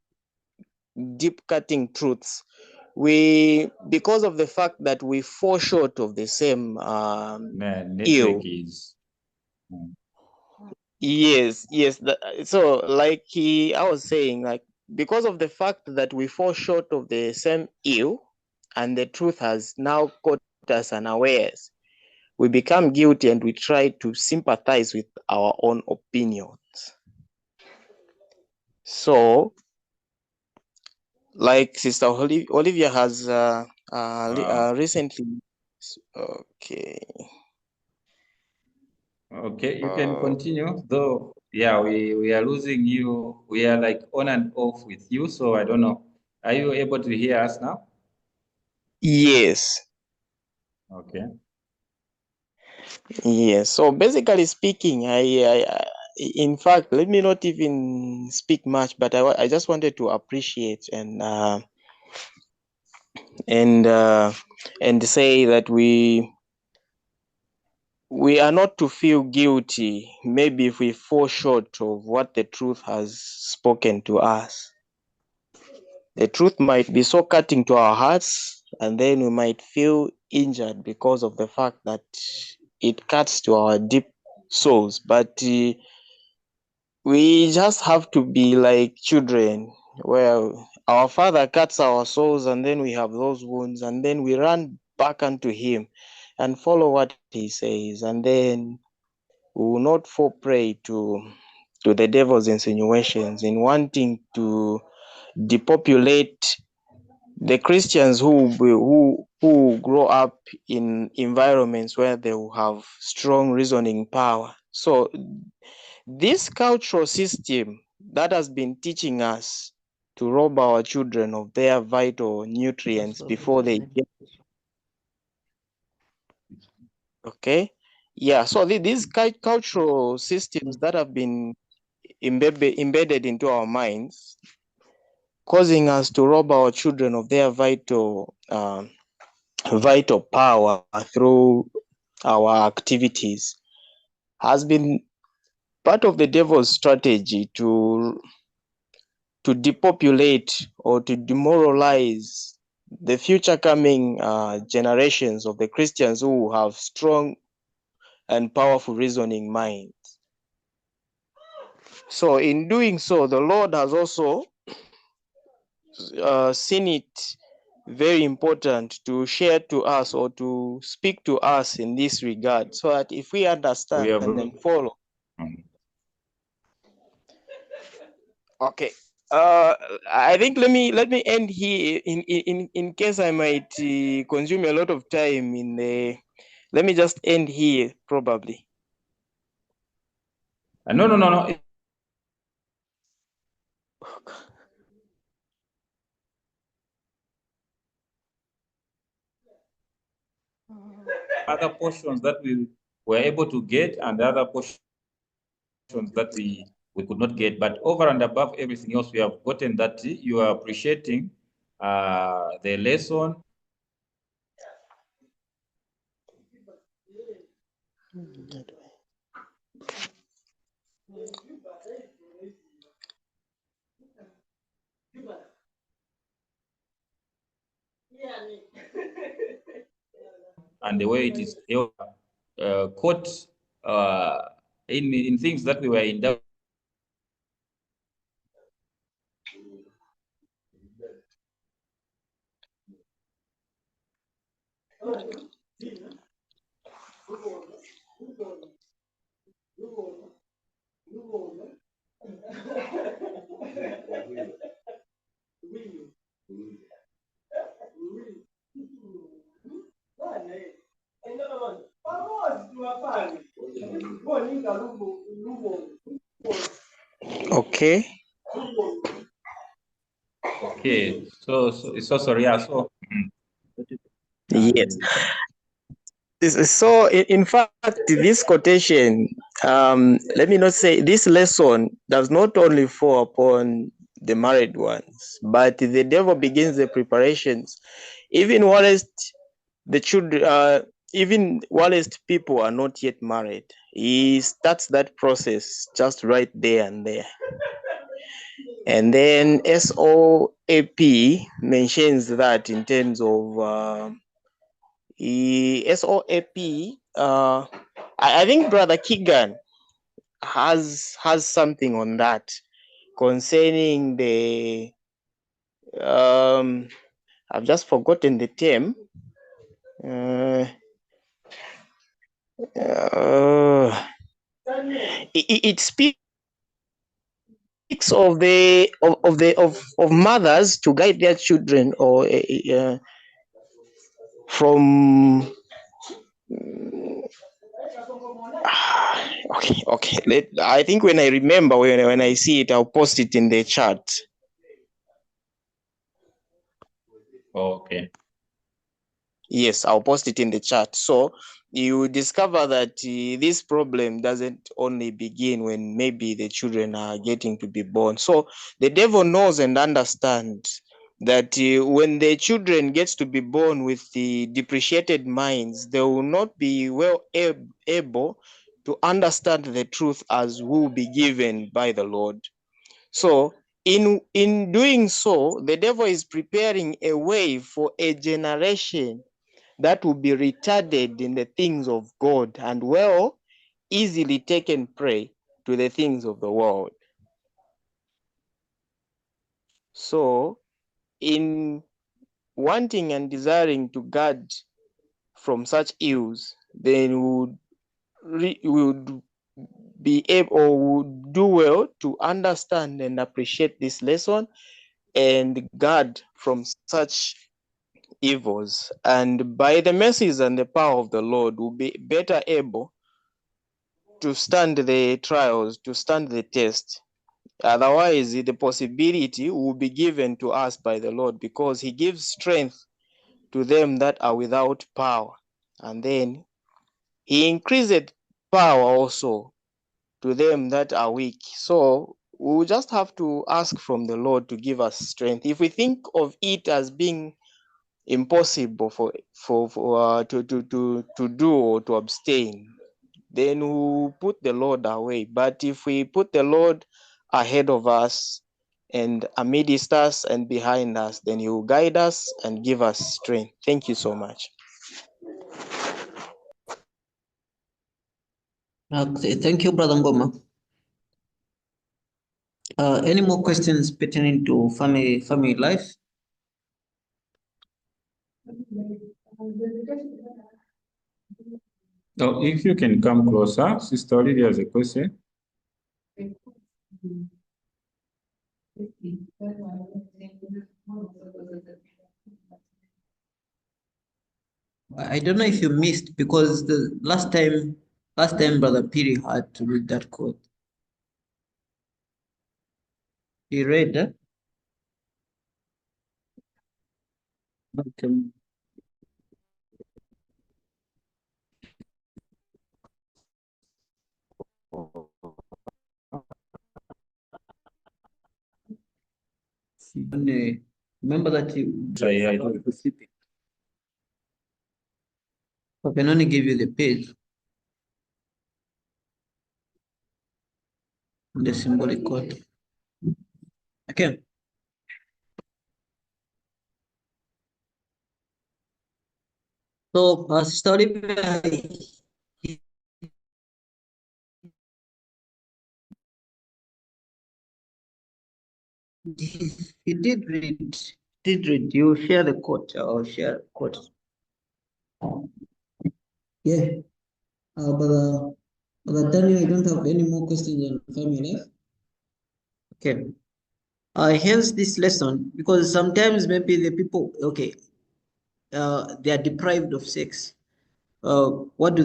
deep cutting truths, we, because of the fact that we fall short of the same Man, network ill. is. Yes, so like I was saying, like because of the fact that we fall short of the same ill and the truth has now caught us unawares, we become guilty and we try to sympathize with our own opinions. So like Sister Olivia has recently. Okay. Okay, you can continue. Though, yeah, we are losing you. We are like on and off with you. So I don't know. Are you able to hear us now? Yes. Okay. Yes. So basically speaking, in fact, let me not even speak much, but I just wanted to appreciate and say that we are not to feel guilty maybe if we fall short of what the truth has spoken to us. The truth might be so cutting to our hearts, and then we might feel injured because of the fact that it cuts to our deep souls. But we just have to be like children, where our father cuts our souls, and then we have those wounds, and then we run back unto him and follow what he says, and then we will not fall prey to the devil's insinuations in wanting to depopulate the Christians who grow up in environments where they will have strong reasoning power. So this cultural system that has been teaching us to rob our children of their vital nutrients before they get. Okay. Yeah. So these cultural systems that have been embedded into our minds, causing us to rob our children of their vital power through our activities, has been part of the devil's strategy to depopulate or to demoralize the future coming generations of the Christians who have strong and powerful reasoning minds. So in doing so, the Lord has also seen it very important to share to us or to speak to us in this regard, so that if we understand and follow. Okay. I think let me end here in case I might consume a lot of time in the. Let me just end here probably. No, no, no, no. Other portions that we were able to get and other portions that we could not get. But over and above everything else, we have gotten that you are appreciating the lesson. And the way it is caught in things that we were in doubt. Okay. Okay, so sorry, yeah, so Yes. So, in fact, this quotation, let me not say, this lesson does not only fall upon the married ones, but the devil begins the preparations, even whilst the children, even whilst people are not yet married. He starts that process just right there and there. And then SOAP mentions that in terms of SOAP. I think Brother Keagan has something on that concerning the I've just forgotten the term. It speaks of mothers to guide their children or from okay. I think when I remember, when I see it, I'll post it in the chat. okay. Yes, I'll post it in the chat. So you discover that this problem doesn't only begin when maybe the children are getting to be born. So the devil knows and understands that when the children gets to be born with the depreciated minds, they will not be well able to understand the truth as will be given by the Lord. So in doing so, the devil is preparing a way for a generation that will be retarded in the things of God and will easily taken prey to the things of the world. So, in wanting and desiring to guard from such ills, then would be able or would do well to understand and appreciate this lesson and guard from such evils, and by the mercies and the power of the Lord will be better able to stand the trials, to stand the test. Otherwise, the possibility will be given to us by the Lord, because he gives strength to them that are without power, and then he increased power also to them that are weak. So we'll just have to ask from the Lord to give us strength. If we think of it as being impossible to do or to abstain, then we'll put the Lord away. But if we put the Lord ahead of us and amidst us and behind us, then he will guide us and give us strength. Thank you so much. Thank you, Brother Ngoma. Any more questions pertaining to family life? So if you can come closer, Sister Olivia has a question. I don't know if you missed, because the last time Brother Piri had to read that quote. You read that? Okay. Remember that you I I can only give you the page, the symbolic code. Okay. So, Sister Olivia, he did read. Did read. You share the quote or share quote. Yeah. But Daniel, I don't have any more questions on family life. Okay. Hence this lesson, because sometimes maybe the people, okay, they are deprived of sex. What do?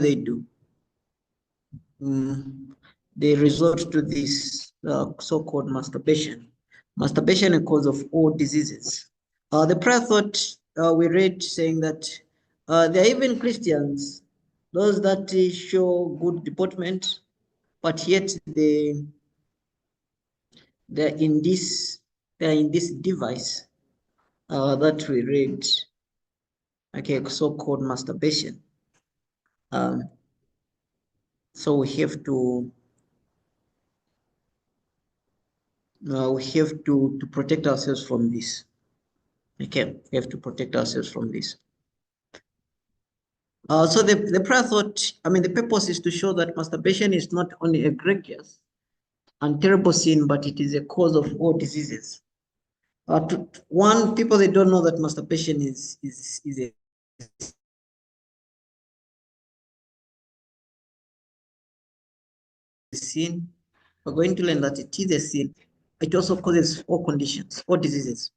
They resort to this so-called masturbation. Masturbation is a cause of all diseases. The prayer thought we read saying that there are even Christians, those that show good deportment, but yet they're in this device that we read, okay, so-called masturbation. So we have to protect ourselves from this. Okay, we have to protect ourselves from this. So the prayer thought, the purpose is to show that masturbation is not only a egregious and terrible sin, but it is a cause of all diseases. People, they don't know that masturbation is a sin. We're going to learn that it is a sin. It also causes all conditions, all diseases.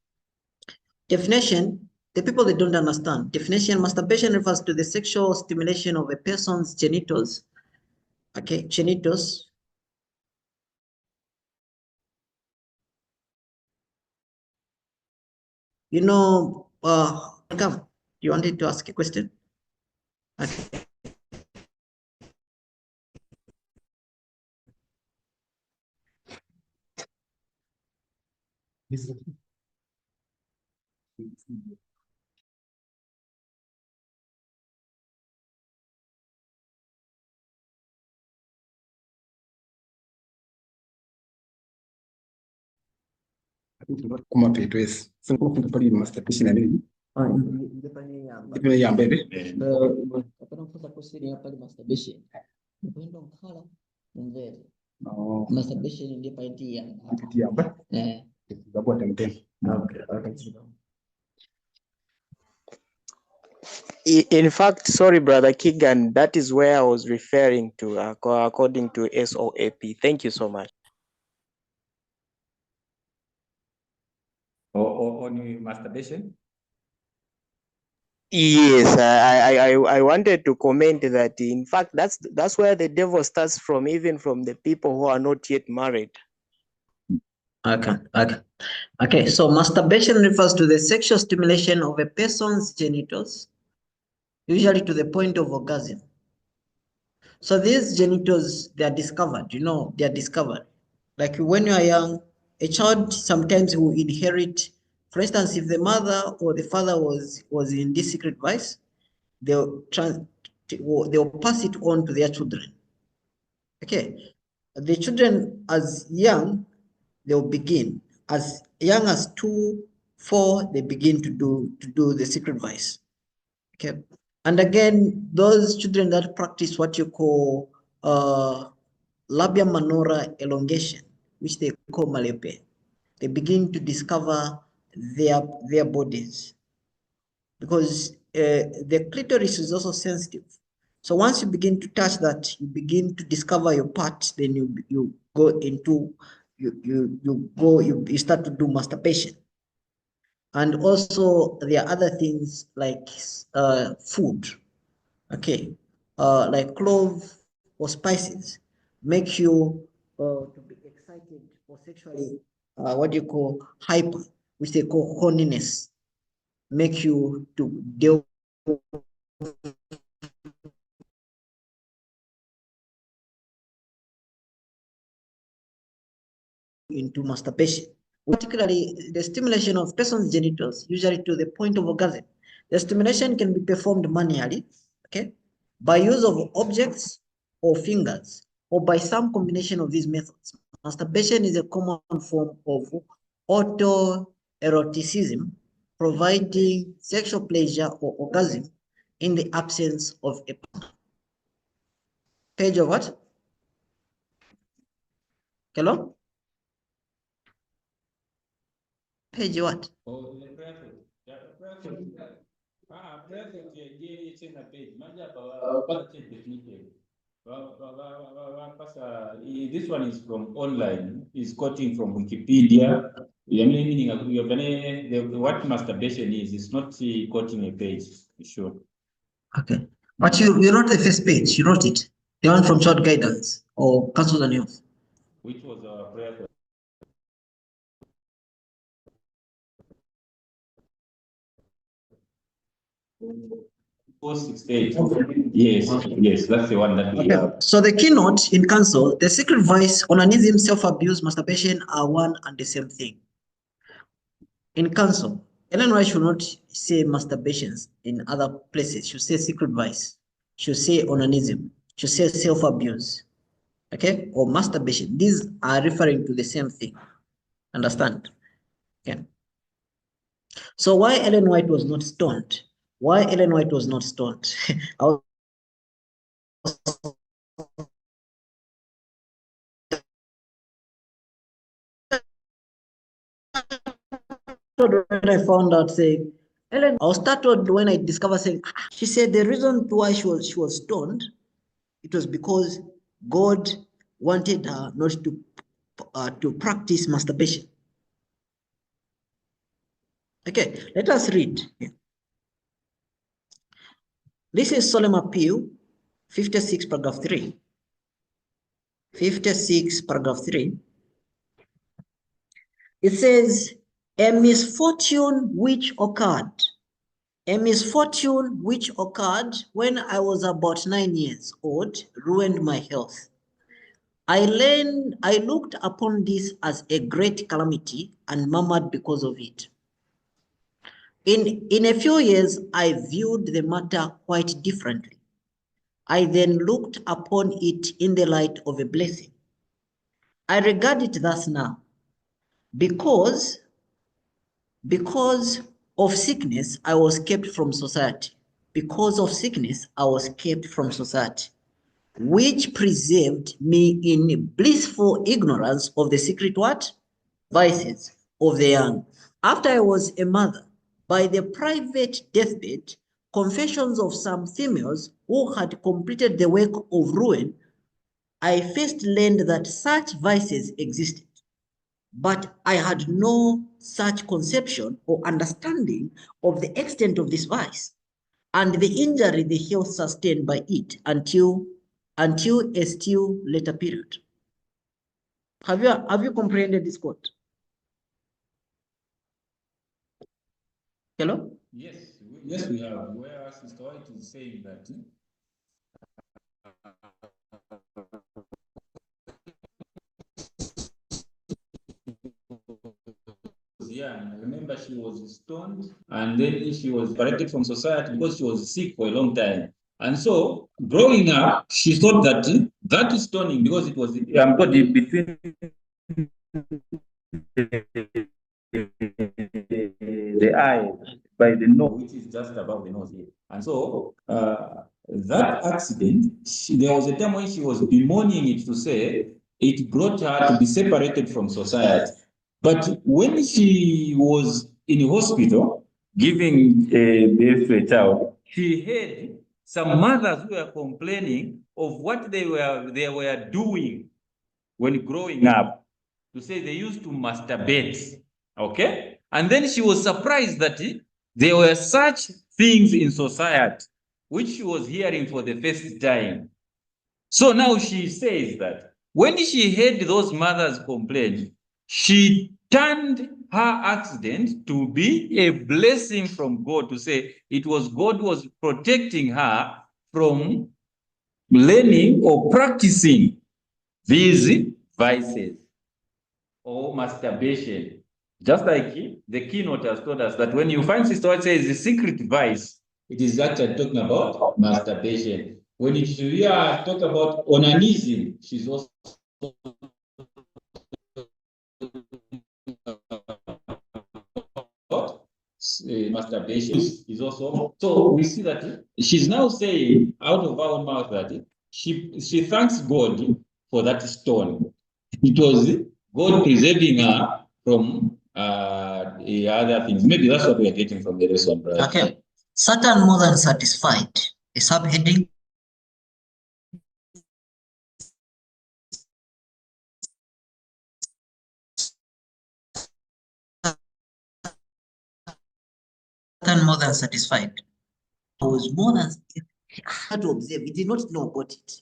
Definition, the people they don't understand. Definition, masturbation refers to the sexual stimulation of a person's genitals. Okay, genitals. Come, you wanted to ask a question? Okay. Kuma petwes sun kuma kun pali masturbation na nini ipele ya mbele Masturbation ndio paiti ya yamba babu atamtem. In fact, sorry, brother Keagan, that is where I was referring to, according to SOAP. Thank you so much. On masturbation? Yes, I wanted to comment that, in fact, that's where the devil starts from, even from the people who are not yet married. Okay. So masturbation refers to the sexual stimulation of a person's genitals, usually to the point of orgasm. So these genitals, they are discovered, they are discovered. Like when you are young, a child sometimes will inherit, for instance, if the mother or the father was in this secret vice, they'll pass it on to their children. Okay. The children as young, they'll begin. As young as 2, 4, they begin to do the secret vice. Okay. And again, those children that practice what you call labia minora elongation, which they call malepe, they begin to discover their bodies, because the clitoris is also sensitive. So once you begin to touch that, you begin to discover your part. Then you go into you start to do masturbation. And also there are other things like food, okay, like clove or spices make you to be excited or sexually what do you call hyper, which they call horniness, make you to deal into masturbation, particularly the stimulation of person's genitals, usually to the point of orgasm. The stimulation can be performed manually, okay, by use of objects or fingers, or by some combination of these methods. Masturbation is a common form of autoeroticism, providing sexual pleasure or orgasm in the absence of a partner. Page of what? Hello? Page what? Oh, the bracket. Yeah, the bracket. Bracket, it's in a page. This one is from online. Is quoting from Wikipedia. Meaning what masturbation is. It's not quoting a page. Sure. Okay. But you wrote the first page. You wrote it. The one from Child Guidance or Council and Youth. Which was our prayer. 468. Yes, that's the one that we have. So the keynote in council, the secret vice, onanism, self-abuse, masturbation are one and the same thing. In council, Ellen White should not say masturbations in other places. She'll say secret vice. She'll say onanism. She'll say self-abuse. Okay? Or masturbation. These are referring to the same thing. Understand? Okay. So why Ellen White was not stoned? Why Ellen White was not stoned? When I found out saying, Ellen, I was startled when I discovered saying, she said the reason why she was stoned, it was because God wanted her not to practice masturbation. Okay, let us read. This is Solemn Appeal, 56, paragraph 3. 56, paragraph 3. It says, a misfortune which occurred when I was about 9 years old ruined my health. I looked upon this as a great calamity and murmured because of it. In a few years, I viewed the matter quite differently. I then looked upon it in the light of a blessing. I regard it thus now, because of sickness, I was kept from society. Because of sickness, I was kept from society, which preserved me in blissful ignorance of the secret what? Vices of the young. After I was a mother, by the private deathbed, confessions of some females who had completed the work of ruin, I first learned that such vices existed. But I had no such conception or understanding of the extent of this vice and the injury the health sustained by it until a still later period. Have you comprehended this quote? Hello? Yes, we have. Where Sister White is saying that young. Remember, she was stoned and then she was separated from society because she was sick for a long time. And so, growing up, she thought that stoning, because it was between the eye by the nose, which is just above the nose here. And so, that accident, there was a time when she was bemoaning it to say it brought her to be separated from society. But when she was in hospital giving birth to a child, she heard some mothers who were complaining of what they were doing when growing up, to say they used to masturbate. Okay? And then she was surprised that there were such things in society, which she was hearing for the first time. So now she says that when she heard those mothers complain, she turned her accident to be a blessing from God, to say it was God was protecting her from learning or practicing these vices or masturbation. Just like the keynote has told us that when you find Sister White says the secret vice, it is actually talking about masturbation. When you talk about onanism, she's also masturbation is also. So we see that she's now saying out of her own mouth that she thanks God for that stone. It was God preserving her from other things. Maybe that's what we are getting from the lesson, right? Okay. Satan more than satisfied. A subheading. Satan more than satisfied. I was more than hard to observe. He did not know about it.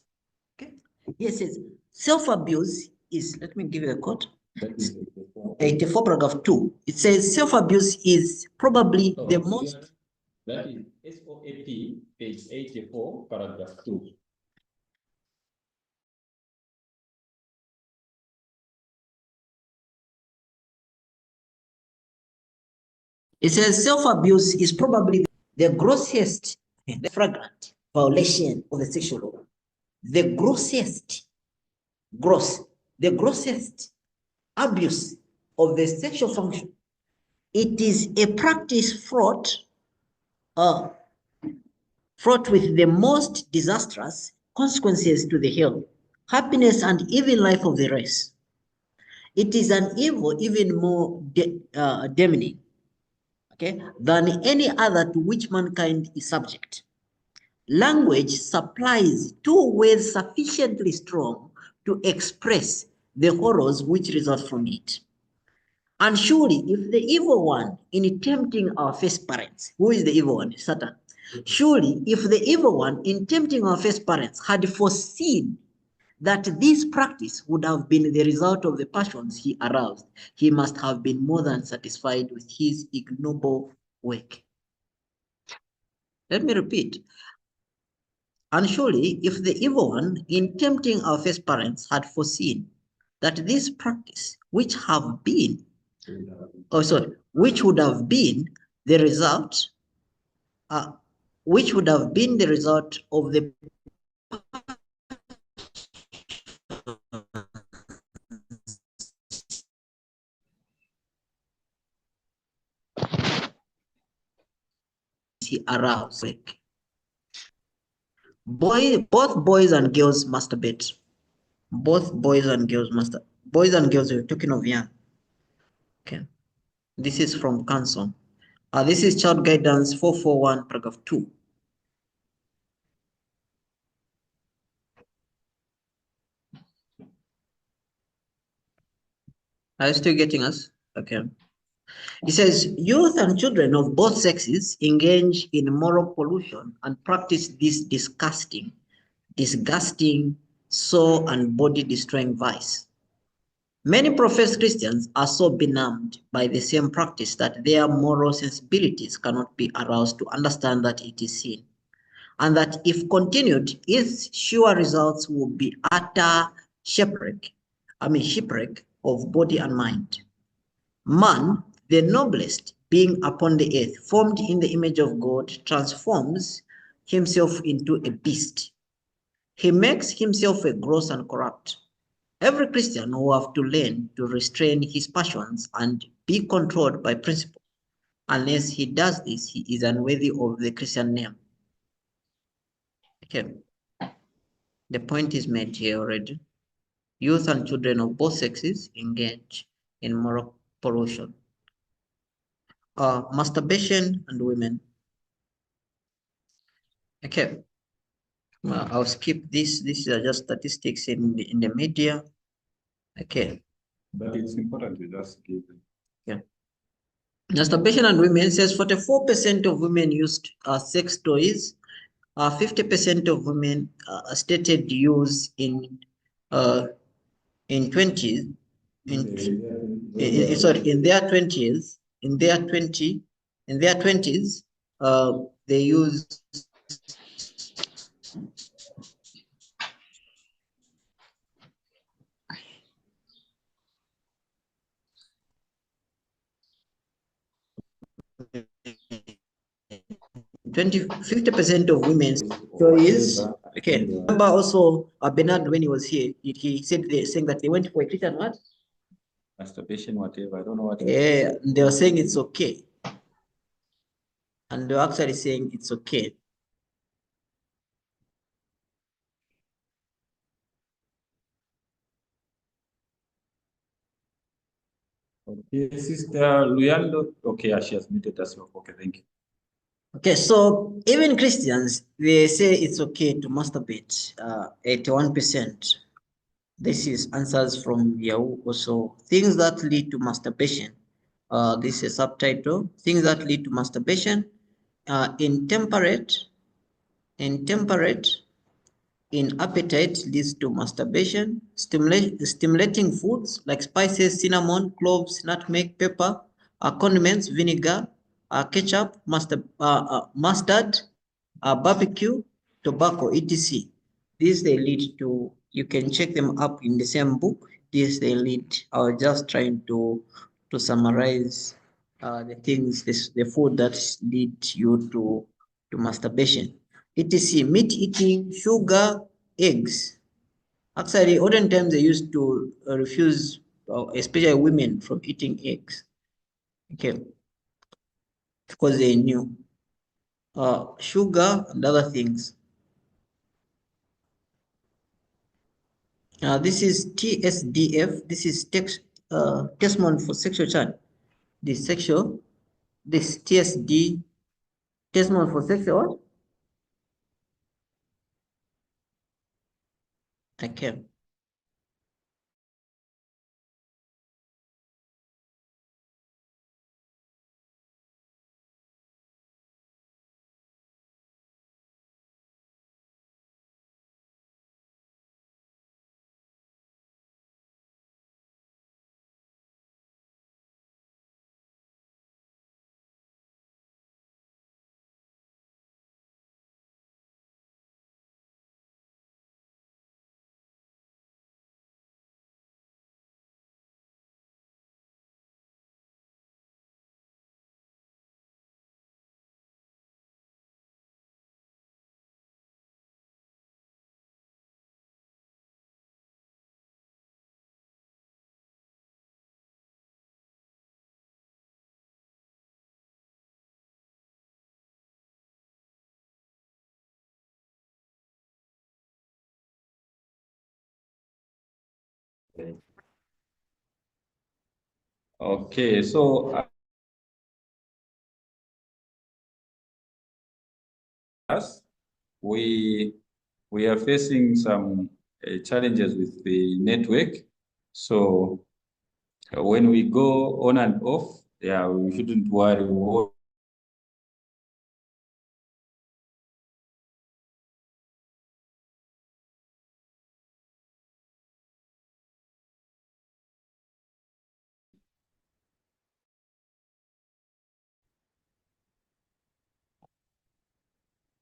Okay. He says self-abuse is, let me give you a quote. 84 paragraph 2. It says self-abuse is probably the most. That is SOAP, page 84, paragraph 2. It says self-abuse is probably the grossest, the flagrant violation of the sexual law. The grossest abuse of the sexual function. It is a practice fraught with the most disastrous consequences to the health, happiness, and even life of the race. It is an evil even more damning, okay, than any other to which mankind is subject. Language supplies two words sufficiently strong to express the horrors which result from it. And surely, if the evil one, in tempting our first parents, who is the evil one? Satan. Surely, if the evil one, in tempting our first parents, had foreseen that this practice would have been the result of the passions he aroused, he must have been more than satisfied with his ignoble work. Let me repeat. And surely, if the evil one, in tempting our first parents, had foreseen that this practice, which would have been the result, of the he aroused. Both boys and girls masturbate. Both boys and girls masturbate. Boys and girls, we're talking of young. Okay. This is from Council. This is Child Guidance 441, paragraph 2. Are you still getting us? Okay. It says, youth and children of both sexes engage in moral pollution and practice this disgusting, soul and body destroying vice. Many professed Christians are so benumbed by the same practice that their moral sensibilities cannot be aroused to understand that it is sin, and that if continued, its sure results will be utter shipwreck of body and mind. Man, the noblest being upon the earth, formed in the image of God, transforms himself into a beast. He makes himself a gross and corrupt. Every Christian will have to learn to restrain his passions and be controlled by principle. Unless he does this, he is unworthy of the Christian name. Okay. The point is made here already. Youth and children of both sexes engage in moral pollution. Masturbation and women. Okay. I'll skip this. These are just statistics in the media. Okay. But it's important to just give them. Yeah. Masturbation and women says 44% of women used sex toys. 50% of women stated use in 20s. sorry, in their 20s, in their 20s, they use 50% of women's choice. Okay. Remember also Bernard when he was here, he said saying that they went for a Christian what? Masturbation, whatever. I don't know what. Yeah, they were saying it's okay. And they're actually saying it's okay. Okay, Sister Luyando. Okay, she has muted herself. Okay, thank you. Okay, so even Christians, they say it's okay to masturbate, 81%. This is answers from Yahoo. Also, things that lead to masturbation. This is a subtitle. Things that lead to masturbation. Intemperate, appetite leads to masturbation. Stimulating foods like spices, cinnamon, cloves, nutmeg, pepper, condiments, vinegar, ketchup, mustard, barbecue, tobacco, etc. These they lead to, you can check them up in the same book. These they lead, I was just trying to summarize the things, the food that lead you to masturbation. etc. Meat eating, sugar, eggs. Actually, olden times they used to refuse, especially women, from eating eggs. Okay, because they knew sugar and other things. This is TSDF. This is testimony for sexual child. This TSD, testimony for sexual. Okay. Okay, so us, we are facing some challenges with the network. So when we go on and off, yeah, we shouldn't worry.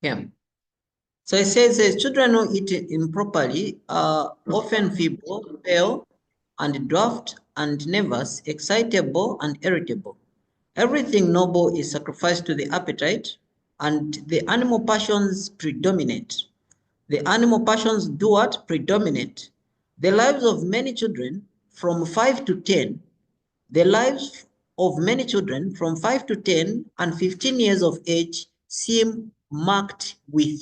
Yeah. So it says children who eat improperly are often feeble, pale, and dwarfed, and nervous, excitable, and irritable. Everything noble is sacrificed to the appetite, and the animal passions predominate. The animal passions do what? Predominate. The lives of many children from 5 to 10, the lives of many children from 5 to 10 and 15 years of age seem marked with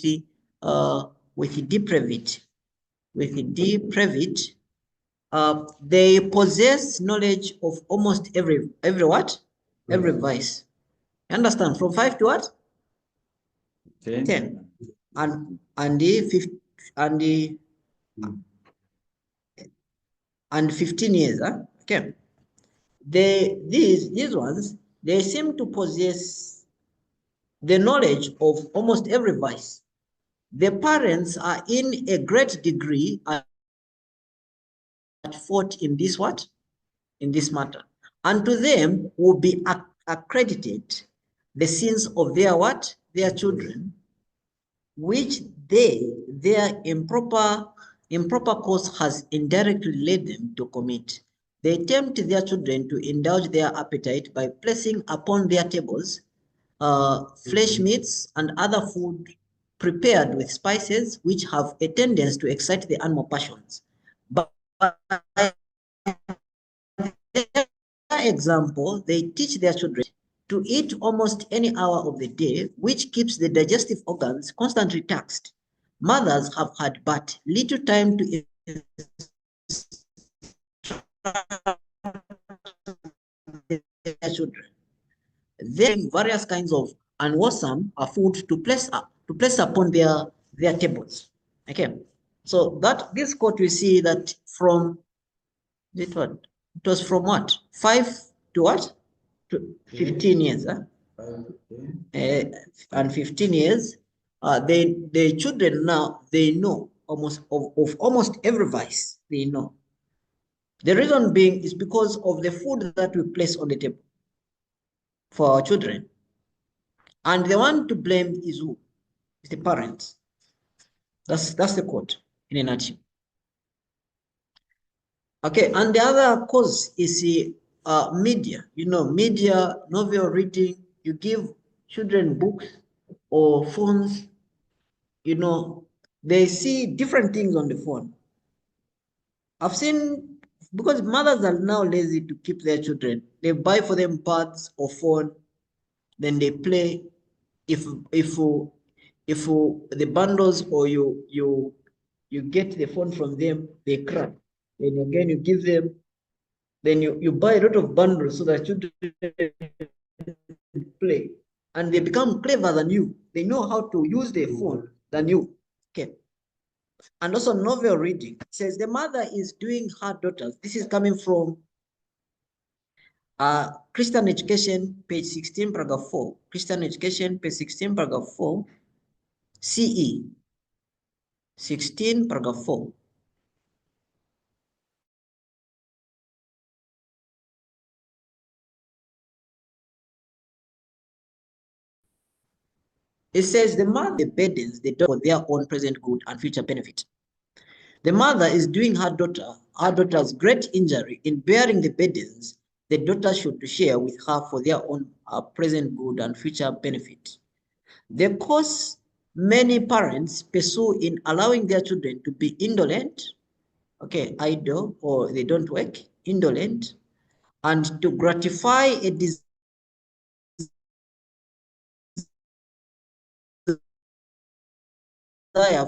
depravity. They possess knowledge of almost every what? Every vice. You understand? From 5 to what? 10. And 15 years, huh? Okay. These ones, they seem to possess the knowledge of almost every vice. The parents are in a great degree at fault in this what? in this matter. And to them will be accredited the sins of their what? Their children, which their improper course has indirectly led them to commit. They tempt their children to indulge their appetite by placing upon their tables flesh meats and other food prepared with spices which have a tendency to excite the animal passions. By their example, they teach their children to eat almost any hour of the day, which keeps the digestive organs constantly taxed. Mothers have had but little time to their children. Then various kinds of unwholesome food to place upon their tables. Okay, so that this quote we see that from it was from what 5 to what to 15 years, and 15 years. The children now they know almost of almost every vice they know. The reason being is because of the food that we place on the table for our children. And the one to blame is who? It's the parents. That's the quote in a nutshell. Okay, and the other cause is media. You know, media, novel reading. You give children books or phones. You know, they see different things on the phone. I've seen, because mothers are now lazy to keep their children. They buy for them pads or phone, then they play. If the bundles or you get the phone from them, they crack. Then again you give them, then you buy a lot of bundles so that children play, and they become clever than you. They know how to use their phone than you. Okay. And also novel reading. It says the mother is doing her daughters. This is coming from Christian Education, page 16, paragraph 4. Christian Education, page 16, paragraph 4. CE 16, paragraph 4. It says the mother burdens the daughter for their own present good and future benefit. The mother is doing her daughter's great injury in bearing the burdens the daughter should share with her for their own present good and future benefit. The course many parents pursue in allowing their children to be indolent, okay, idle, or they don't work, indolent, and to gratify a desire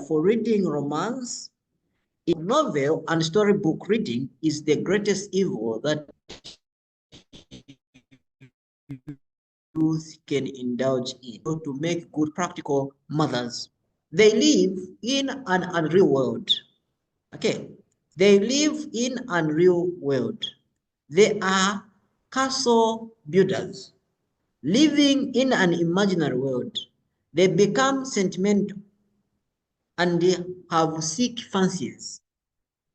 for reading romance, novel and storybook reading is the greatest evil that youth can indulge in to make good practical mothers. They live in an unreal world. Okay, they live in an unreal world. They are castle builders living in an imaginary world. They become sentimental and they have sick fancies.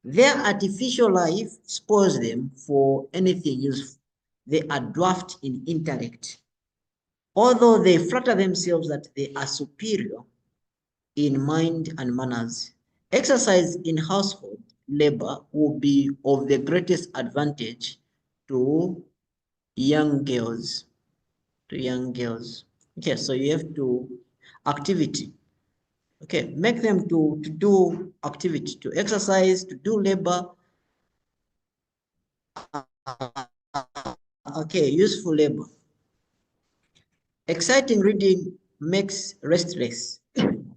Their artificial life spoils them for anything useful. They are dwarfed in intellect. Although they flatter themselves that they are superior in mind and manners, exercise in household labor will be of the greatest advantage to young girls. Okay, so you have to activity. Okay, make them to do activity, to exercise, to do labor. Okay, useful labor. Exciting reading makes restless.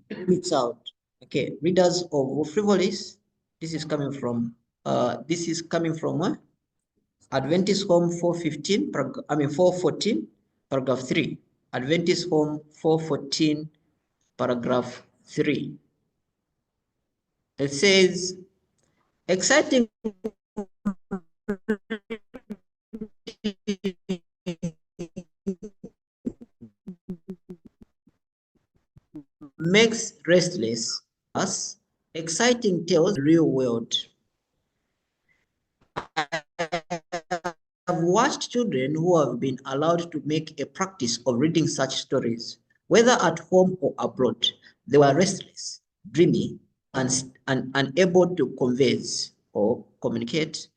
It's out. Okay, readers of frivolous. This is coming from what? Adventist Home 415, 414, paragraph 3. Adventist Home 414, paragraph 3. It says, exciting makes restless, as exciting tales real world. watched children who have been allowed to make a practice of reading such stories, whether at home or abroad. They were restless, dreamy, and unable to converse or communicate,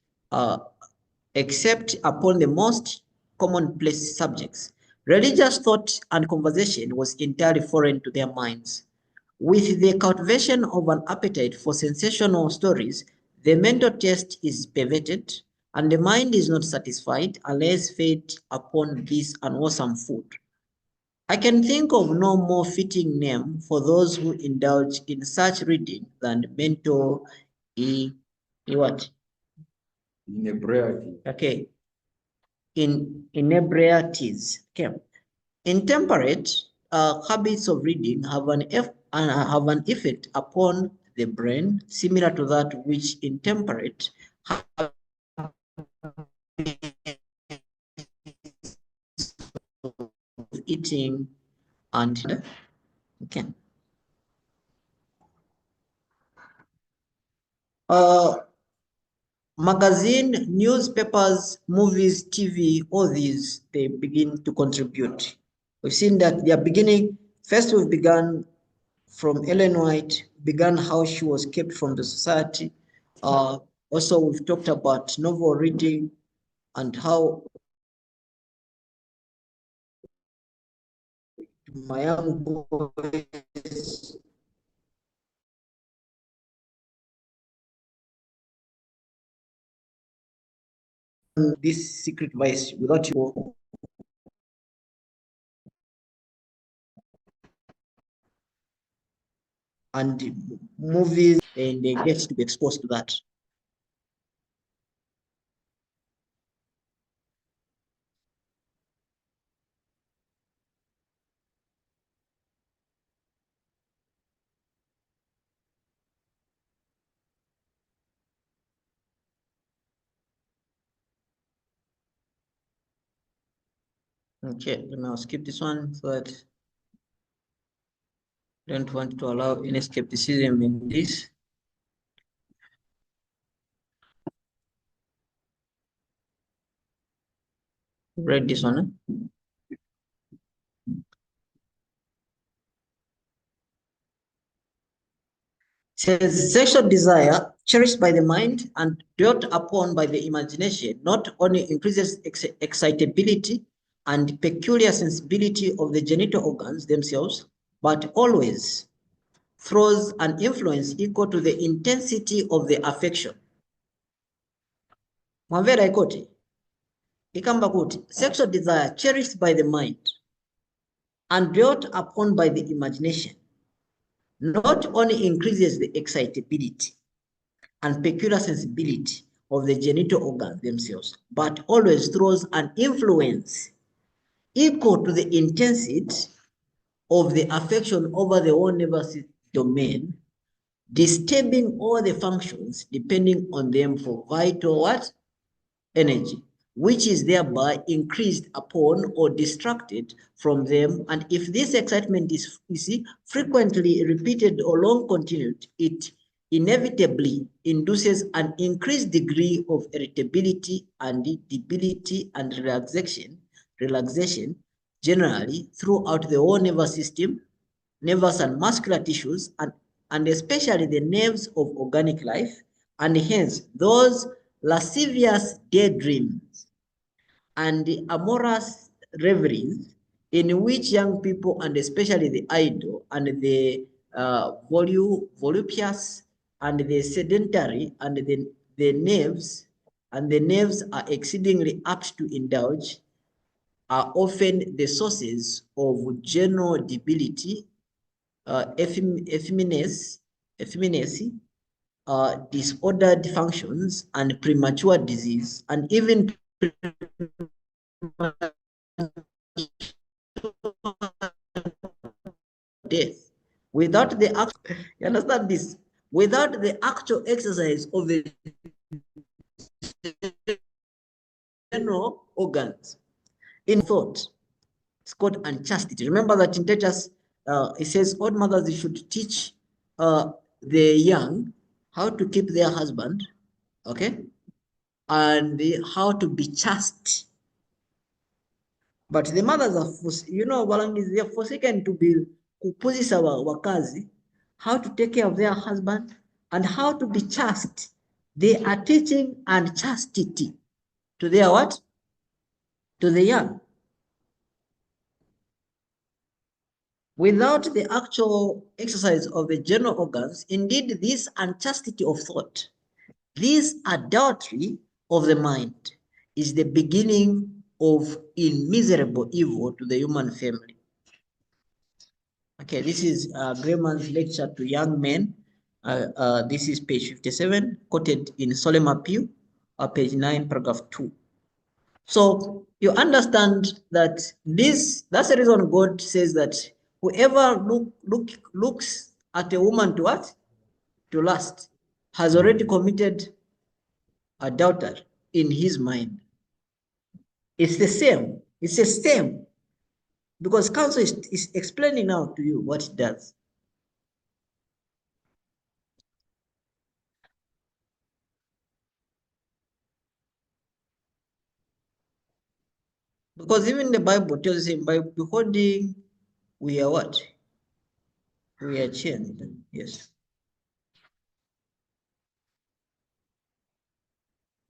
except upon the most commonplace subjects. Religious thought and conversation was entirely foreign to their minds. With the cultivation of an appetite for sensational stories, the mental taste is perverted, and the mind is not satisfied unless fed upon this unwholesome food. I can think of no more fitting name for those who indulge in such reading than mental what? Inebriety. Okay. Inebriaties. Okay. Intemperate habits of reading have an effect upon the brain similar to that which intemperate eating and okay. Magazine, newspapers, movies, TV, all these, they begin to contribute. We've seen that they are beginning, first we've begun from Ellen White, began how she was kept from the society. Also, we've talked about novel reading and how my young boys this secret vice without you and movies, and they get to be exposed to that. Okay, let me skip this one so that I don't want to allow any skepticism in this. Read this one. Says sexual desire cherished by the mind and dwelt upon by the imagination not only increases excitability and peculiar sensibility of the genital organs themselves, but always throws an influence equal to the intensity of the affection. Mwavera ikote ikamba kuti sexual desire cherished by the mind and dwelt upon by the imagination not only increases the excitability and peculiar sensibility of the genital organs themselves, but always throws an influence equal to the intensity of the affection over the whole nervous domain, disturbing all the functions depending on them for vital what? Energy, which is thereby increased upon or distracted from them. And if this excitement is frequently repeated or long continued, it inevitably induces an increased degree of irritability and debility and relaxation generally throughout the whole nervous system, nervous and muscular tissues, and especially the nerves of organic life, and hence those lascivious daydreams and amorous reveries in which young people, and especially the idle and the voluptuous and the sedentary and the nerves are exceedingly apt to indulge, are often the sources of general debility, effeminacy, disordered functions, and premature disease, and even death. Without the you understand this? Without the actual exercise of the general organs in thought, it's called unchastity. Remember that in Titus, it says all mothers should teach the young how to keep their husband, okay? and how to be chaste. But the mothers are, they are forsaken to be kupuzisa wakazi, how to take care of their husband, and how to be chaste. They are teaching unchastity to their what? To the young. Without the actual exercise of the general organs, indeed, this unchastity of thought, this adultery of the mind, is the beginning of immeasurable evil to the human family. Okay, this is Grayman's lecture to young men. This is page 57, quoted in Solemn Appeal, page 9, paragraph 2. So you understand that that's the reason God says that whoever looks at a woman to what? To lust, has already committed adultery in his mind. It's the same. It's the same. Because counsel is explaining now to you what it does. Because even the Bible tells him, by beholding, we are what? We are changed. Yes.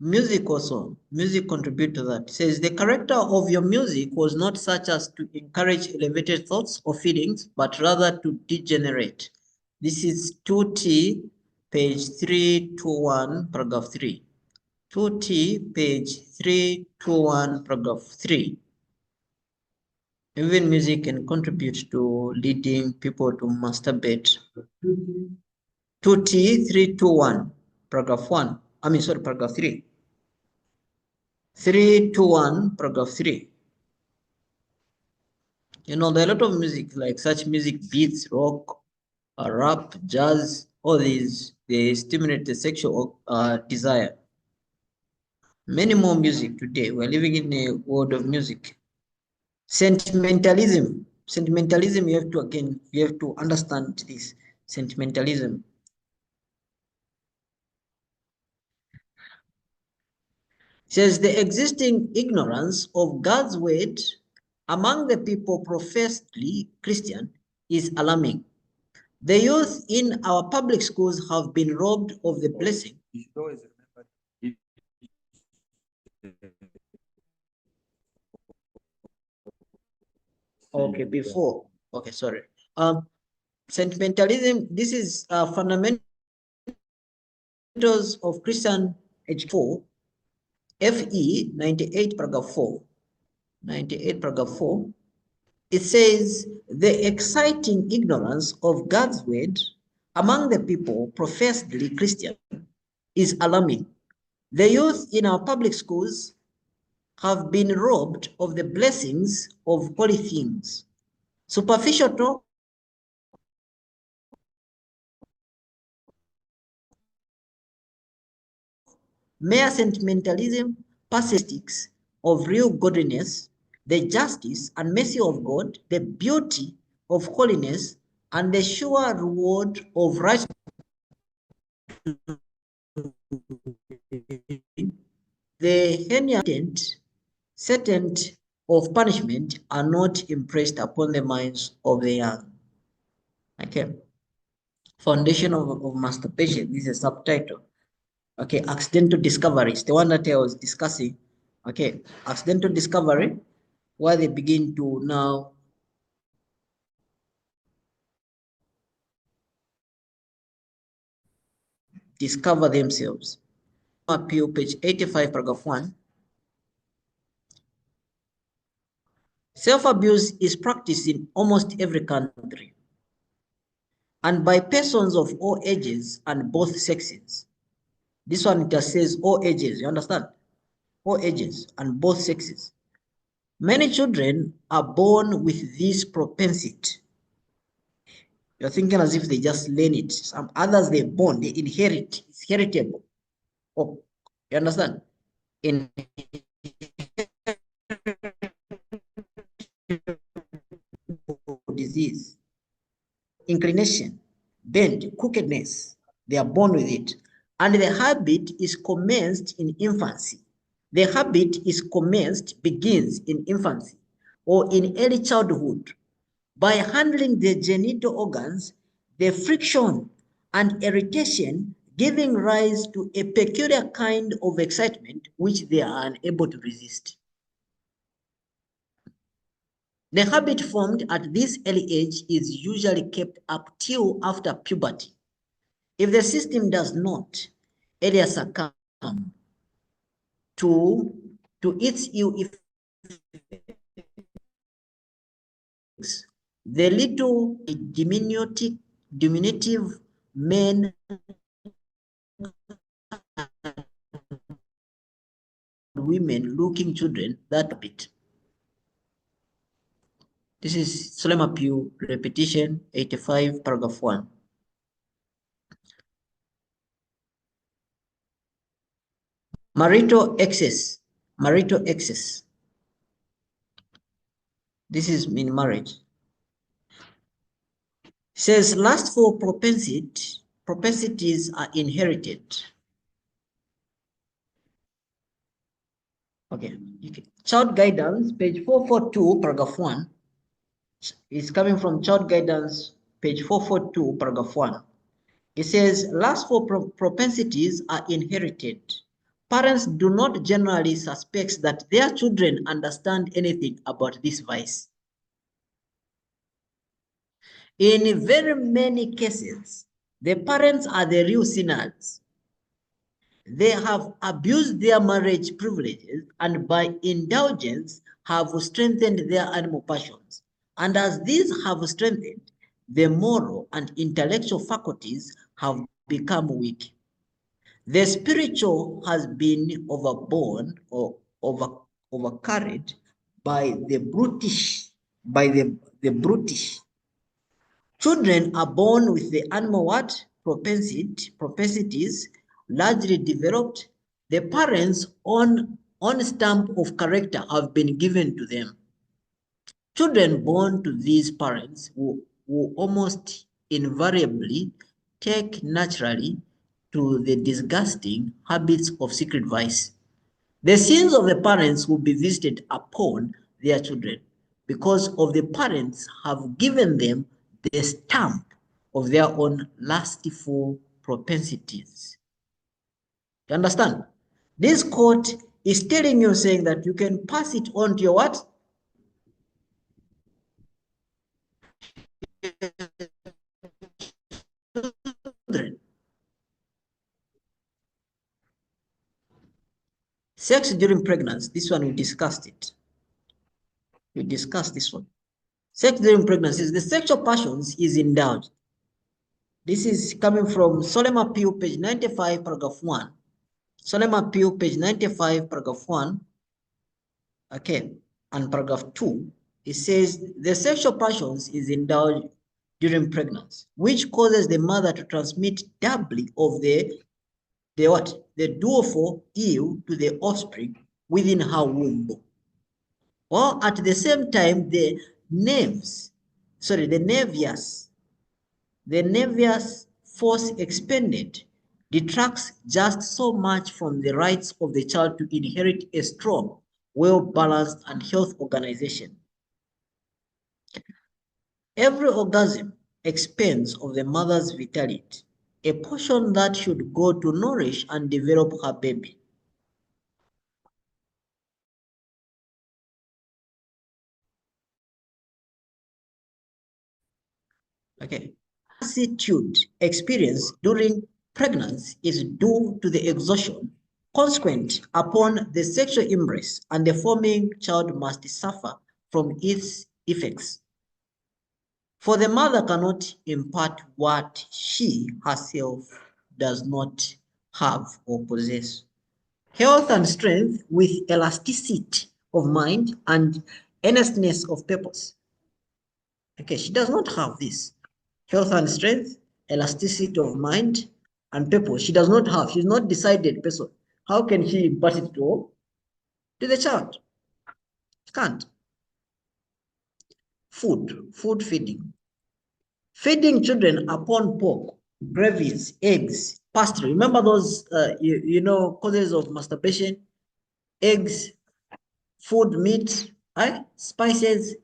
Music also, music contribute to that. It says the character of your music was not such as to encourage elevated thoughts or feelings, but rather to degenerate. This is 2T, page 321, paragraph 3. 2T, page 321, paragraph 3. Even music can contribute to leading people to masturbate. 2T, 321, paragraph 1. Paragraph 3. 321, paragraph 3. There are a lot of music, like such music, beats, rock, rap, jazz, all these, they stimulate the sexual desire. Many more music today. We're living in a world of music. Sentimentalism. Sentimentalism, you have to understand this. Sentimentalism. Says the existing ignorance of God's word among the people professedly Christian is alarming. The youth in our public schools have been robbed of the blessing. You should always remember Okay, before. Okay, sorry. Sentimentalism, this is fundamentals of Christian age 4, FE 98 paragraph 4. 98 paragraph 4. It says the exciting ignorance of God's word among the people professedly Christian is alarming. The youth in our public schools have been robbed of the blessings of holy things. Superficial talk, mere sentimentalism, parasistics of real godliness, the justice and mercy of God, the beauty of holiness, and the sure reward of righteousness. The heinous sentence of punishment are not impressed upon the minds of the young. Okay. Foundation of masturbation. This is a subtitle. Okay, accidental discovery. It's the one that I was discussing. Okay, accidental discovery, where they begin to now discover themselves. Appeal, page 85, paragraph 1. Self-abuse is practiced in almost every country and by persons of all ages and both sexes. This one just says all ages, you understand? All ages and both sexes. Many children are born with this propensity. You're thinking as if they just learn it. Some others they're born, they inherit. It's heritable. Oh, you understand? In disease, inclination, bend, crookedness, they are born with it. and the habit is commenced in infancy. The habit begins in infancy or in early childhood by handling the genital organs, the friction and irritation giving rise to a peculiar kind of excitement which they are unable to resist. The habit formed at this early age is usually kept up till after puberty. If the system does not earlier succumb to its ill effects, the little diminutive men women looking children that bit. This is solemn Pew, repetition 85, paragraph 1. Marital excess. This is in marriage. Says lustful propensities are inherited. Okay. Child guidance, page 442, paragraph 1. Is coming from child guidance, page 442, paragraph 1. It says lustful propensities are inherited. Parents do not generally suspect that their children understand anything about this vice. In very many cases, the parents are the real sinners. They have abused their marriage privileges and by indulgence have strengthened their animal passions. And as these have strengthened, the moral and intellectual faculties have become weak. The spiritual has been overborne or overcarried by the brutish, Children are born with the animal what? Propensities largely developed. The parents' own stamp of character have been given to them. Children born to these parents will almost invariably take naturally to the disgusting habits of secret vice. The sins of the parents will be visited upon their children because of the parents have given them the stamp of their own lustful propensities. You understand? This quote is telling you, saying that you can pass it on to your what? Children. Sex during pregnancy, this one we discussed it. We discussed this one. Sex during pregnancy, the sexual passions is indulged. This is coming from Solemn Appeal, page 95, paragraph 1. Solemn Appeal, page 95, paragraph 1. Okay, and paragraph 2. It says the sexual passions is indulged during pregnancy, which causes the mother to transmit doubly of the duofor ill to the offspring within her womb. Or at the same time, the nervous force expended detracts just so much from the rights of the child to inherit a strong, well-balanced and healthy organization. Every orgasm expends of the mother's vitality, a portion that should go to nourish and develop her baby. Okay. Lassitude experienced during pregnancy is due to the exhaustion consequent upon the sexual embrace, and the forming child must suffer from its effects. For the mother cannot impart what she herself does not have or possess. Health and strength with elasticity of mind and earnestness of purpose. Okay, she does not have this. Health and strength, elasticity of mind, and purpose. She does not have. She's not decided person. How can she impart it to the child? She can't. Food feeding. Feeding children upon pork, gravies, eggs, pastry. Remember those, you know, causes of masturbation? Eggs, food, meat, right? Spices.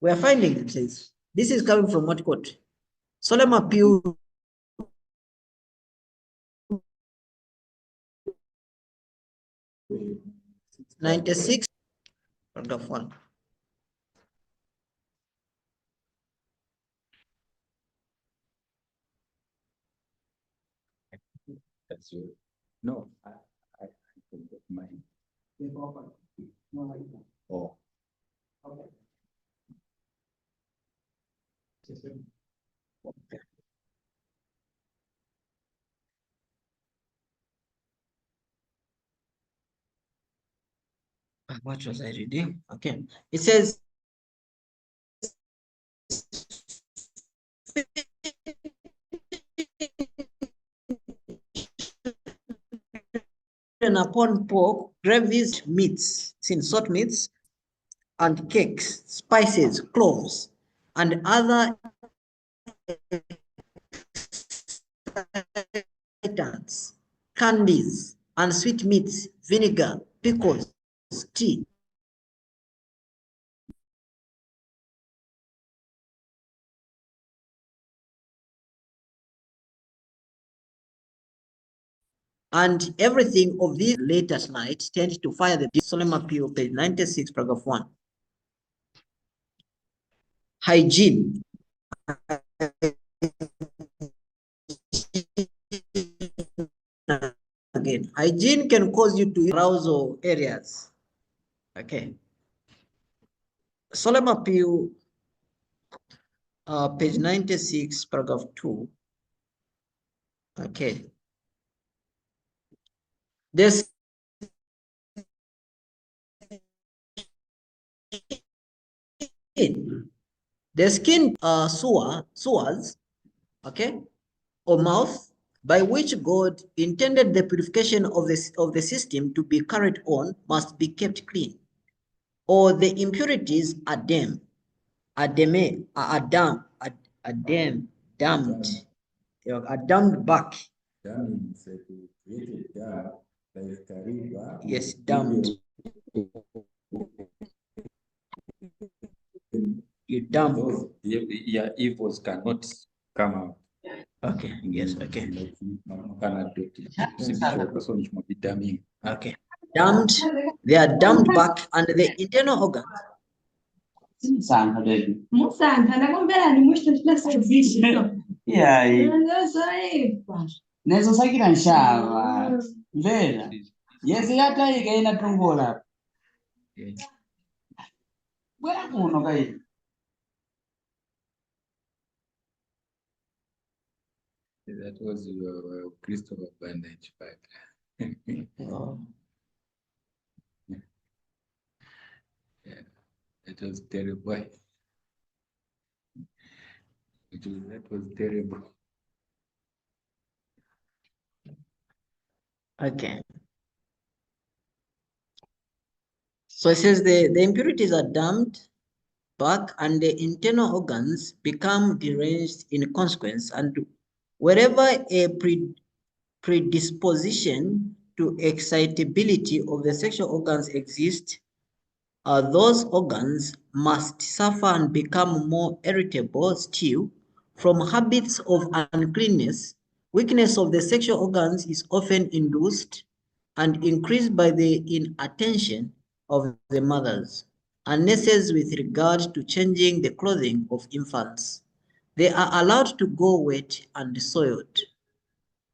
We are finding it says. This is coming from what quote? Solemn appeal 96, paragraph 1. That's you. No, I forgot mine. Oh. What was I reading? Okay. It says upon pork, gravies, meats, sin salt meats, and cakes, spices, cloves, and other items, candies, and sweetmeats, vinegar, pickles, tea. And everything of these late at night tend to fire the solemn appeal, page 96, paragraph 1. Hygiene. Again, hygiene can cause you to arousal areas. Okay. Solemn appeal, page 96, paragraph 2. Okay. This the skin sewers, okay, or mouth, by which God intended the purification of the system to be carried on, must be kept clean, or the impurities are damned, damned, are damned back. Yes, damned. You damned. Yeah, evils cannot come out. Okay, yes, okay. Okay. Damned, they are damned back, and the internal organs. Nesosakira nshava mvera yese yataika inatongola bwera kuno kai That was Christopher Banda. Oh. Yeah, it was terrible. That was terrible. Okay. So it says the impurities are dumped back and the internal organs become deranged in consequence, and wherever a predisposition to excitability of the sexual organs exists, those organs must suffer and become more irritable still from habits of uncleanness. Weakness of the sexual organs is often induced and increased by the inattention of the mothers and nurses with regard to changing the clothing of infants. They are allowed to go wet and soiled,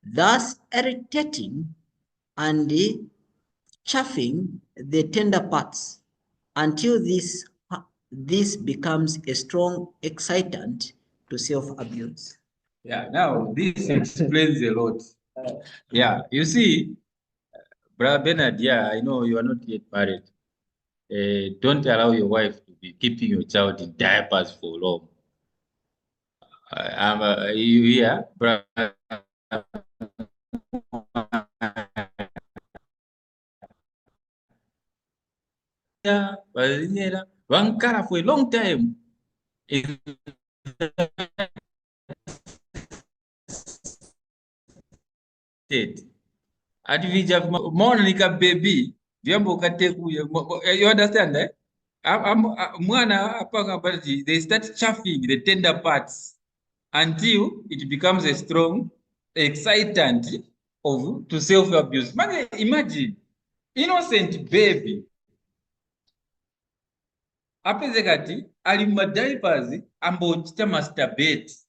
thus irritating and chafing the tender parts until this becomes a strong excitant to self-abuse. Yeah, now this explains a lot. Yeah, you see, Brother Bernard, yeah, I know you are not yet married. Don't allow your wife to be keeping your child in diapers for long. You hear, brother? Yeah, Vankara for a long time. Ati vija mona nika baby vyambo katekuye. You understand that? Mwana apanga party, they start chaffing the tender parts until it becomes a strong excitant to self-abuse. Man, imagine innocent baby apeze kati ali mu diapers ambochita masturbate,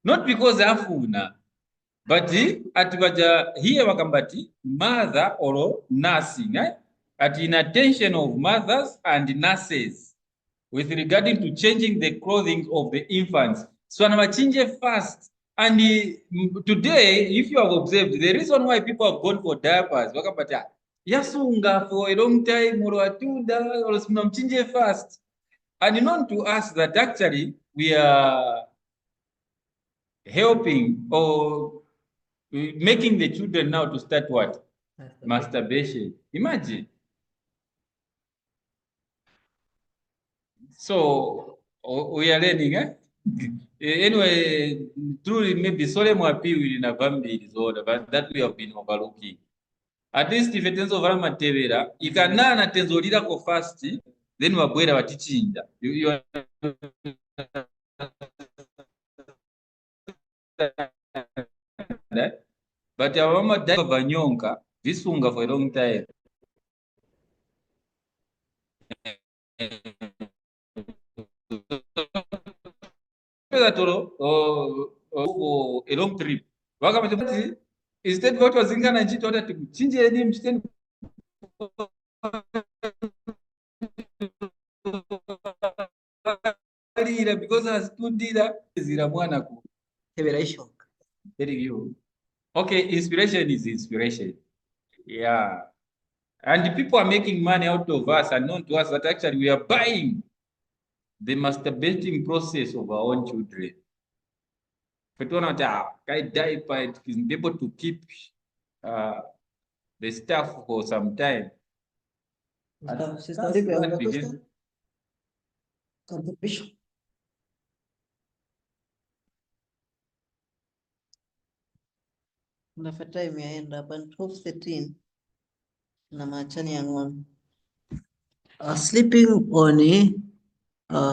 not because afuna, but ati baja here wakambati mother or nursing, at in attention of mothers and nurses with regarding to changing the clothing of the infants. So anawachinje fast. And today, if you have observed, the reason why people have gone for diapers, wakapata yasunga for a long time, or atunda, or mchinje fast. And known to us that actually we are helping or making the children now to start what? Masturbation. Imagine. So we are learning, anyway, truly maybe solemn appeal in a family disorder, but that we have been overlooking. At least if it is over matevera, you can na tenzo lira ko fast, then wabwera watichinja. You that? But our mama died of vanyonka, visunga for a long time. For a long trip. Instead what was in and chit order to change any mistake because as kundira zira mwana ku. Telling you. Okay, inspiration is inspiration. Yeah. And the people are making money out of us and known to us that actually we are buying the masturbating process of our own children. But one diaper is able to keep the stuff for some time. Unafuata imeenda hapa 12:13 na machani ya ng'ombe. Sleeping on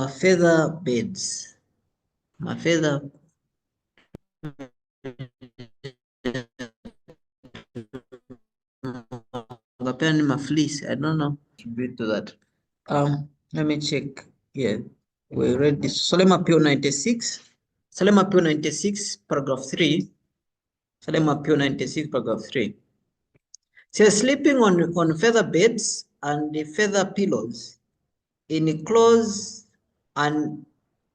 feather beds. Feather fleece. I don't know. Bit to that. Let me check here. We read this Solemn Appeal 96. Solemn Appeal 96, paragraph 3. Solemn Appeal 96, paragraph 3. Says sleeping on feather beds and feather pillows in closed and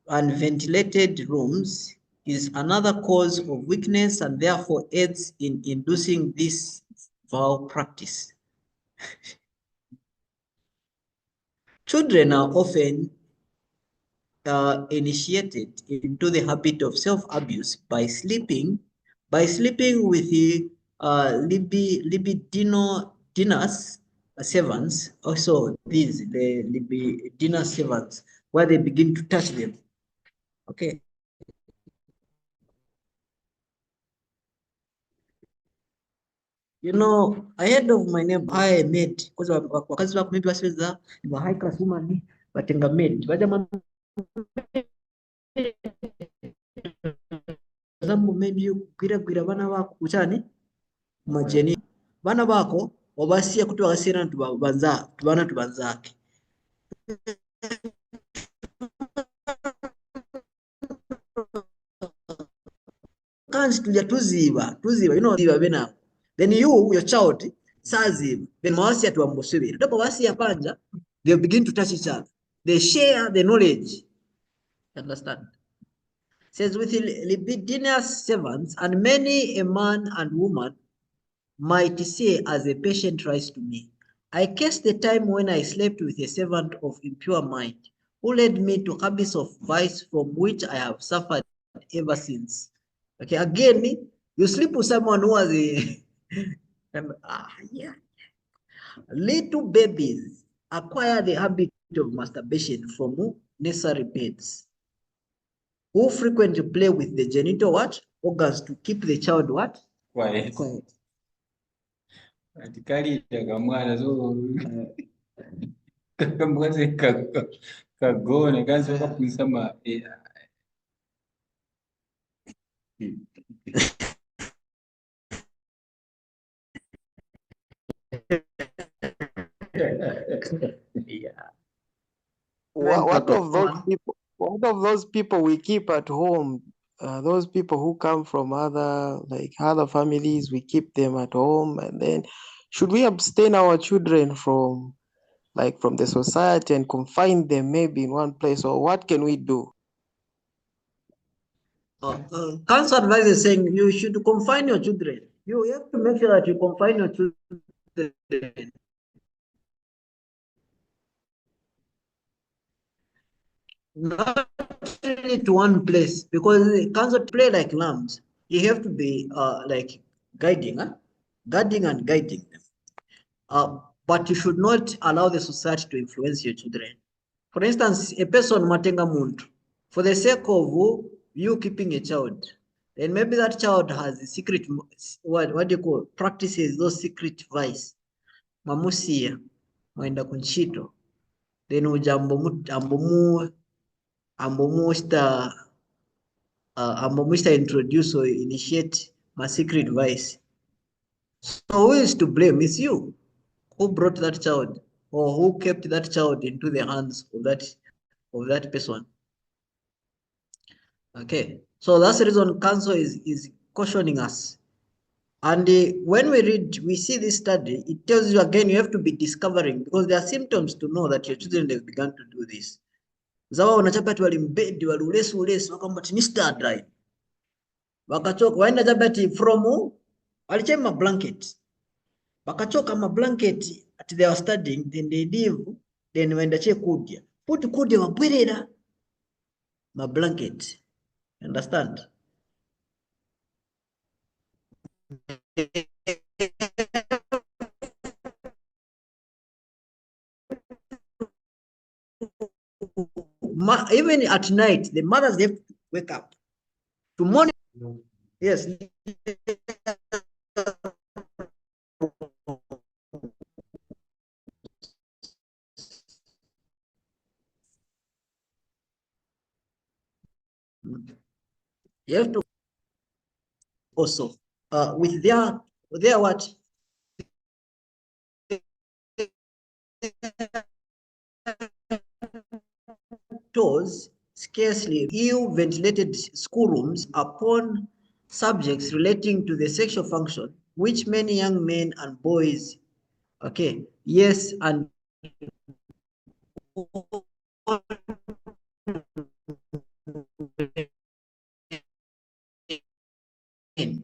ventilated rooms is another cause of weakness and therefore aids in inducing this foul practice. Children are often initiated into the habit of self-abuse by sleeping with the libidinous servants. Also, these the libidinous servants, where they begin to touch them. Okay. You know, ahead of my neighbor, I made because wakazi wako maybe wasiweza ni high class woman batenga maid baja zambu maybe kwira bana bako kuchani majeni bana bako obasia kutu bagasira tubanzake kanzi tuziba you know ziba bena. Then your child says him, then mawasi atuambosubira. Ndipo wasi panja, they begin to touch each other. They share the knowledge. Understand? Says with libidinous servants, and many a man and woman might say as a patient writes to me, I cursed the time when I slept with a servant of impure mind, who led me to habits of vice from which I have suffered ever since. Okay, again, you sleep with someone who has a yeah. Little babies acquire the habit of masturbation from nursery beds, who frequently play with the genital organs to keep the child Quiet. Atikali kamwana so kakamwaze kagone kanso kapunsa ma Yeah. What of those people? What of those people we keep at home? Those people who come from other families, we keep them at home, and then should we abstain our children from the society and confine them maybe in one place, or what can we do? Council advice is saying you should confine your children. You have to make sure that you confine your children. Not really to one place, because they can't play like lambs. You have to be like guiding and guiding them. But you should not allow the society to influence your children. For instance, a person matenga muntu, for the sake of you keeping a child, then maybe that child has a secret, what do you call, practices those secret vice. Mamusia, mwenda kunchito, then uja ambomusta introduce or initiate my secret vice. So who is to blame? It's you who brought that child or who kept that child into the hands of that person. Okay, so that's the reason council is cautioning us. And when we read, we see this study, it tells you again, you have to be discovering, because there are symptoms to know that your children have begun to do this. Zawa wanachapati walimbedi ulesi wakamba ni start right. Wakachoka waenda chapati from walichema blanket. Wakachoka ma blanket at they were studying, then they leave, then waenda che kudya. Put kudya wabwerera ma blanket. Understand? Even at night, the mothers have to wake up to monitor. Yes. You have to also with their what doors scarcely ill-ventilated schoolrooms upon subjects relating to the sexual function, which many young men and boys, okay, yes, and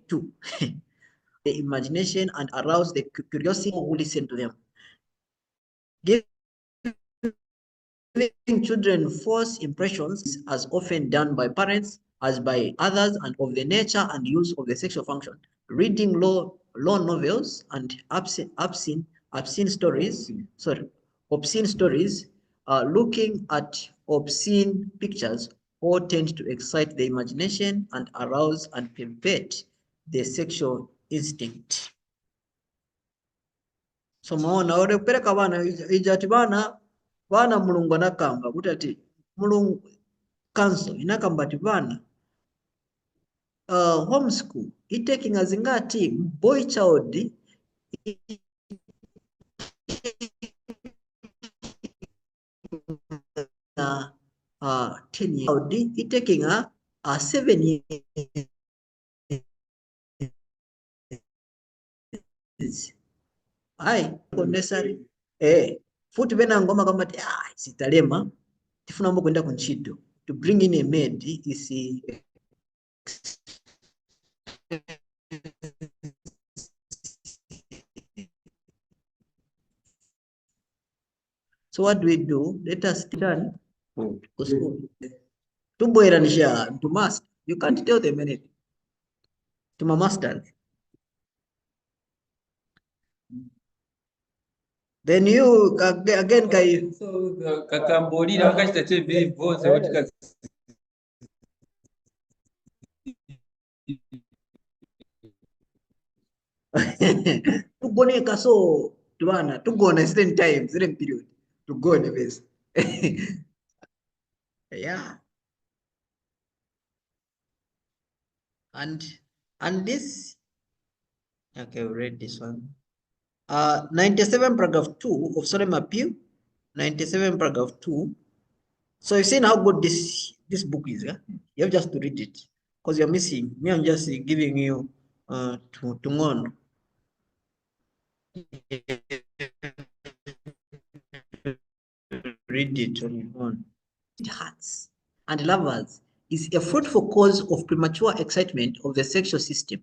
too. The imagination and arouse the curiosity who listen to them. Giving children false impressions, as often done by parents as by others, and of the nature and use of the sexual function. Reading law novels and obscene stories, looking at obscene pictures, all tend to excite the imagination and arouse and pervert the sexual instinct. So maona ore kupereka bana ijati bana mulungu anakamba kuti ati mulungu council inakamba ati bana homeschool itaking azingati boy child na 10 years itaking a 7 years. Ai necessary futi vena ngoma kama ati sitalema tifuna mbo kwenda kunchito to bring in a maid is so what do we do? Let us turn to school. To boy and to master. You can't tell them anything. To my master. Then you again kai so kakambolira wakachita chebiri bvose watika tugoneka so tubana tugona certain times certain period tugone base. Yeah. And this, okay, we read this one. 97 paragraph 2 of solemn appeal, 97 paragraph 2. So you've seen how good this book is, yeah? You have just to read it because you're missing. Me, I'm just giving you to on. Read it on your own. Hearts and lovers is a fruitful cause of premature excitement of the sexual system.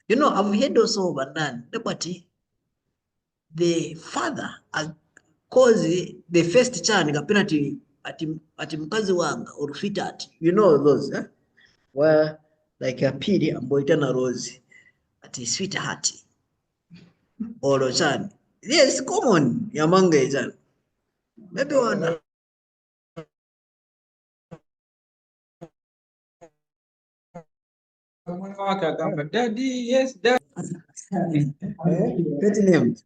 You know, I've heard also of Bandan, but the father cause the first child penalty at mkazi wanga or sweetheart. You know those, eh? Where like a pili amboitana rose at a sweetheart or chan. Yes, common among the maybe one. Daddy, yes, daddy. Pretty name.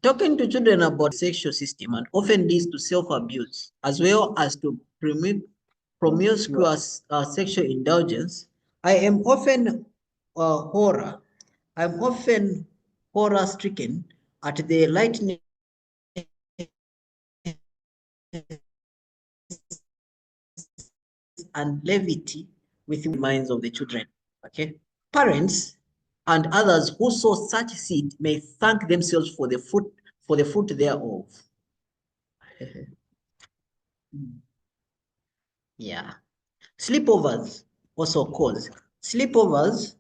Talking to children about sexual system and often leads to self-abuse as well as to promiscuous sexual indulgence. I am often horror stricken at the lightning and levity within the minds of the children. Okay, parents and others who sow such seed may thank themselves for the fruit thereof. Yeah, sleepovers also cause sleepovers.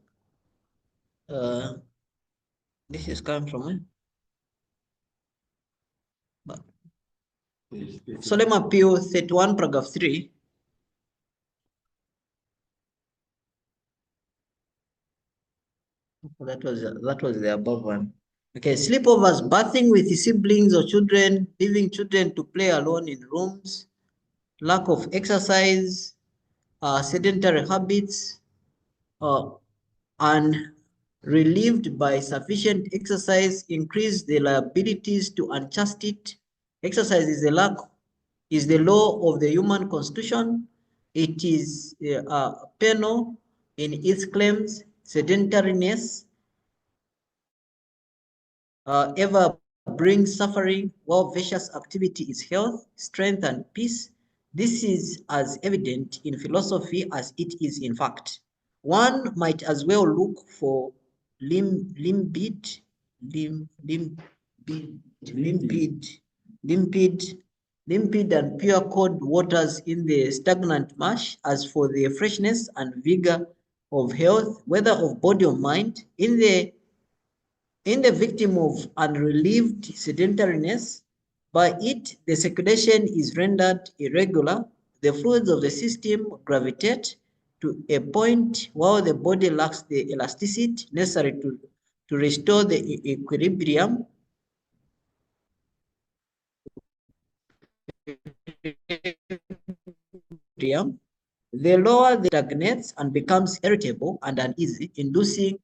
This is coming from Solemn Appeal 31 paragraph 3. That was the above one. Okay, sleepovers, bathing with siblings or children, leaving children to play alone in rooms, lack of exercise, sedentary habits, and relieved by sufficient exercise, increase the liabilities to unchastity. Exercise is the law of the human constitution. It is penal in its claims. Sedentariness ever brings suffering, while vicious activity is health, strength, and peace. This is as evident in philosophy as it is in fact. One might as well look for limpid and pure cold waters in the stagnant marsh as for the freshness and vigor of health, whether of body or mind, in the victim of unrelieved sedentariness. By it, the circulation is rendered irregular. The fluids of the system gravitate to a point while the body lacks the elasticity necessary to restore the equilibrium. The lower the stagnates and becomes irritable and uneasy, inducing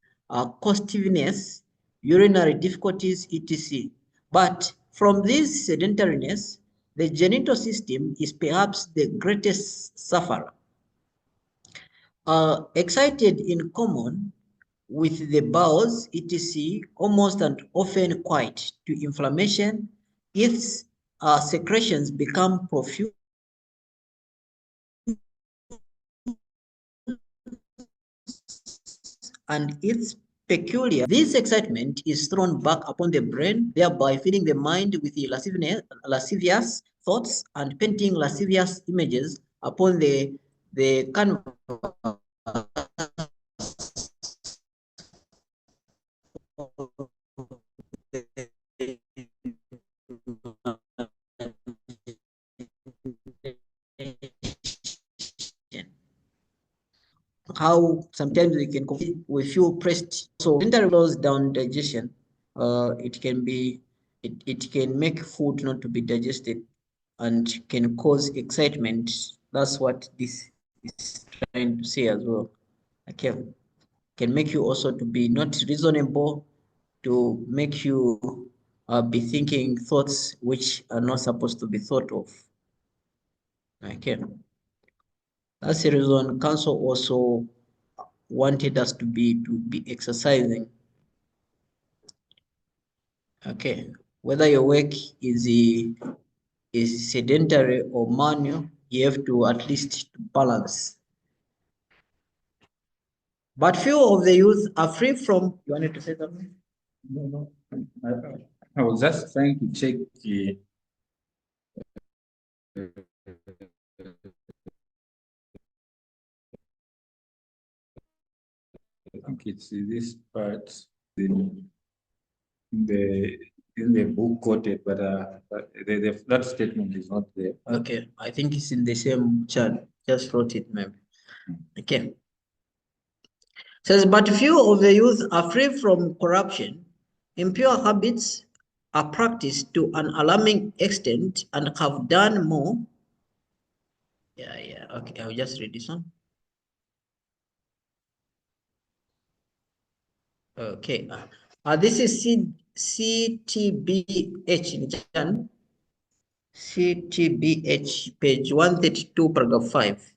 costiveness, urinary difficulties, etc. But from this sedentariness, the genital system is perhaps the greatest sufferer. Excited in common with the bowels, etc., almost and often quite to inflammation, its secretions become profuse and its peculiar. This excitement is thrown back upon the brain, thereby filling the mind with the lascivious thoughts and painting lascivious images upon the canvas. How sometimes we feel pressed. So it slows down digestion. It can make food not to be digested and can cause excitement. That's what this is trying to say as well. Okay, can make you also to be not reasonable, to make you be thinking thoughts which are not supposed to be thought of. Okay, that's the reason council also wanted us to be exercising. Okay, whether your work is sedentary or manual, you have to at least balance. But few of the youth are free from. You wanted to say something? No. I was just trying to check I think it's this part in the book quoted, but that statement is not there. Okay, I think it's in the same chat. Just wrote it, maybe. Okay. Says, but few of the youth are free from corruption. Impure habits are practiced to an alarming extent and have done more. Yeah. Okay, I'll just read this one. Okay. This is CTBH in Jan. CTBH, page 132, paragraph 5.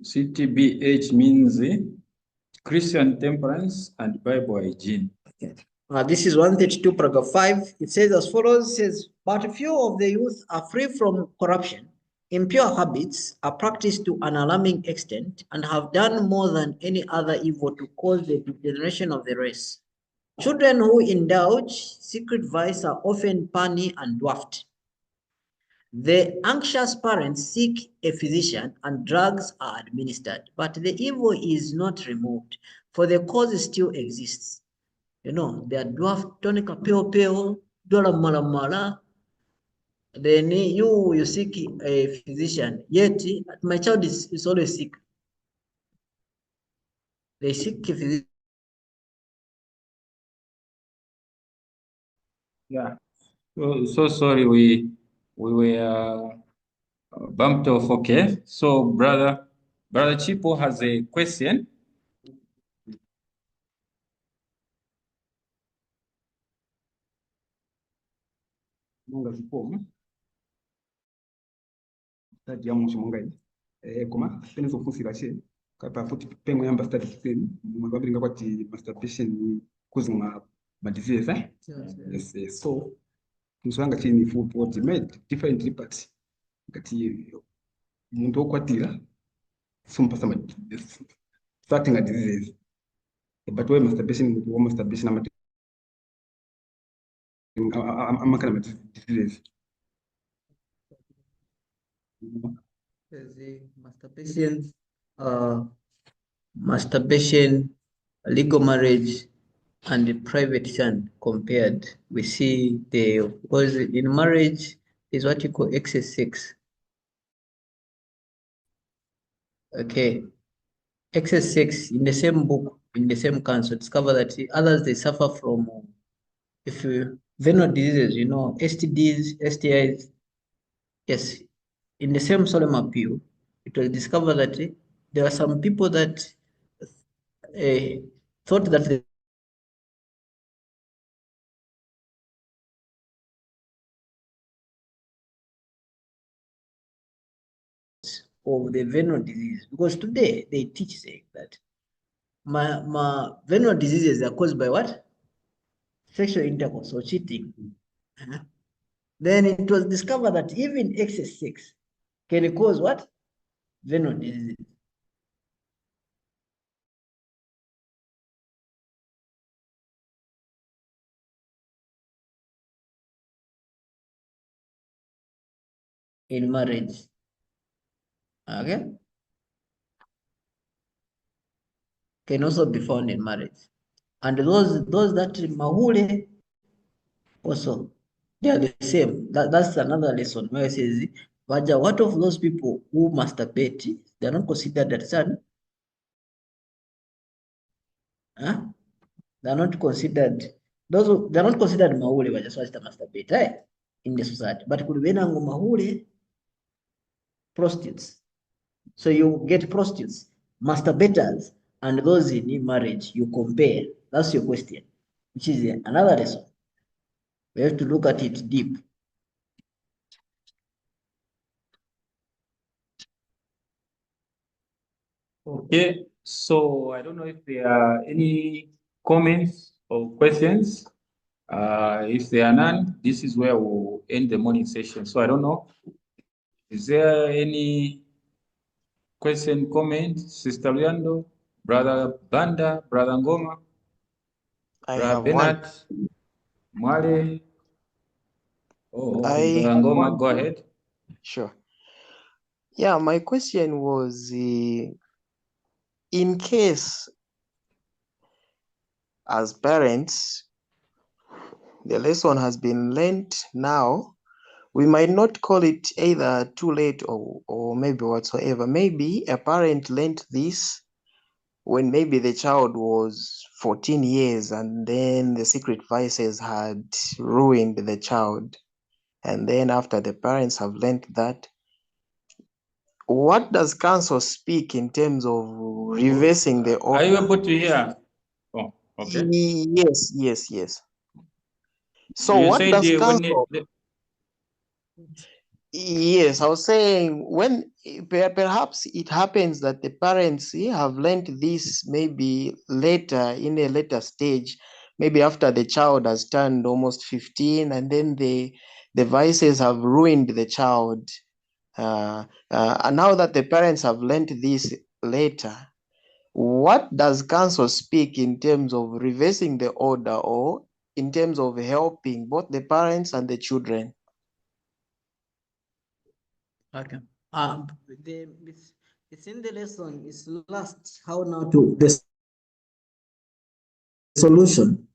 CTBH means Christian temperance and Bible hygiene. Okay. This is 132, paragraph 5. It says as follows, it says, but few of the youth are free from corruption. Impure habits are practiced to an alarming extent and have done more than any other evil to cause the degeneration of the race. Children who indulge secret vice are often puny and dwarfed. The anxious parents seek a physician and drugs are administered, but the evil is not removed, for the cause still exists. You know, they are dwarfed, tonica pale, dola mala. Then you seek a physician, yet my child is always sick. They seek a physician. Yeah. So sorry, we were bumped off. Okay. So brother Chipo has a question. Munga zipomu. Stadi ya mungu mungai. Koma penezo kunsira che. Kapa futi pengo yamba stadi kiseni. Mwabiri nga kwati masturbation ni kuzuma disease Yes. So nsanga chini full body made different liberties. Kati muntu okwatira sumpasa starting a disease. But why masturbation amakana disease. Masturbation, legal marriage, and the private son compared. We see because in marriage is what you call excess sex. Okay. Excess sex in the same book, in the same council, discover that others they suffer from venereal diseases, you know, STDs, STIs. Yes, in the same solemn appeal, it was discovered that there are some people that thought that of the venereal disease, because today they teach saying that my venereal diseases are caused by what? Sexual intercourse or cheating. Then it was discovered that even excess sex can cause what? Venereal disease. In marriage. Okay? Can also be found in marriage. And those that mahule also, they are the same. That's another lesson where it says, Vaja, what of those people who masturbate? They're not considered that son. Huh? They're not considered they're not considered mahule, but just watch the masturbate, right? In the society. But could be nango mahule, prostitutes. So you get prostitutes, masturbators, and those in marriage, you compare. That's your question, which is another lesson. We have to look at it deep. Okay, so I don't know if there are any comments or questions. If there are none, this is where we'll end the morning session. So I don't know. Is there any question, comment, Sister Leandro, Brother Banda, Brother Ngoma, I Brother have one. Bernard, Mwale? Oh, okay, I Brother have Ngoma, one. go ahead. Sure. Yeah, my question was, in case as parents, the lesson has been learned now, we might not call it either too late or maybe whatsoever. Maybe a parent learned this when maybe the child was 14 years and then the secret vices had ruined the child. And then after the parents have learned that, what does council speak in terms of reversing the Are you order? able to hear? Oh, okay. Yes. So You what said does when council? Yes, I was saying when perhaps it happens that the parents have learned this maybe later in a later stage, maybe after the child has turned almost 15, and then the vices have ruined the child. And now that the parents have learned this later, what does council speak in terms of reversing the order or in terms of helping both the parents and the children? Okay. It's in the lesson. It's last how now to the solution.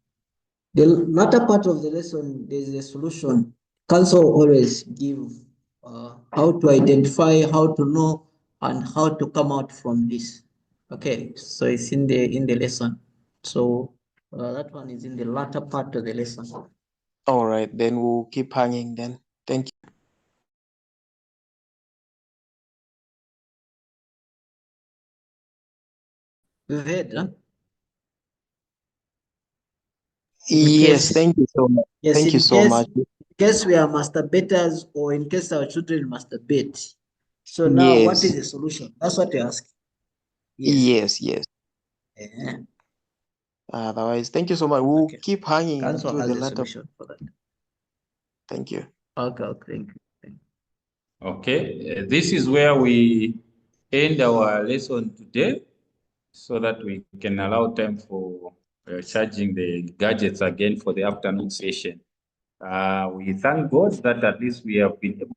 The latter part of the lesson, there's a solution. Council always give how to identify, how to know, and how to come out from this. Okay, so it's in the lesson. So that one is in the latter part of the lesson. All right, then we'll keep hanging then. Thank you. We've heard, huh? Yes, thank you so much. Yes, Thank you so much. in case we are masturbators or in case our children masturbate. So now what is Yes, the solution? That's what you ask. yes. Eh, Otherwise, thank you so much. We'll Okay. keep hanging Council into has the a latter. solution for that. Thank you. Okay, thank you. Okay, this is where we end our lesson today so that we can allow time for charging the gadgets again for the afternoon session. We thank God that at least we have been able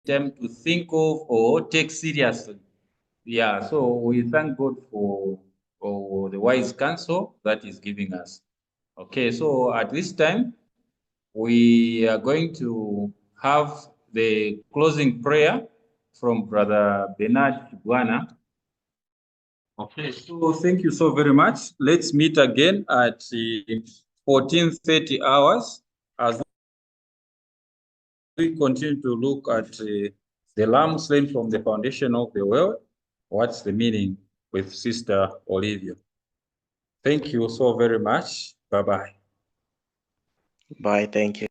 time to think of or take seriously. Yeah, so we thank God for the wise counsel that is giving us. Okay, so at this time, we are going to have the closing prayer from Brother Bernard Kibwana. Okay, so thank you so very much. Let's meet again at 14:30 hours as we continue to look at the lamb slain from the foundation of the world. What's the meaning with Sister Olivia? Thank you so very much. Bye-bye. Bye. Thank you.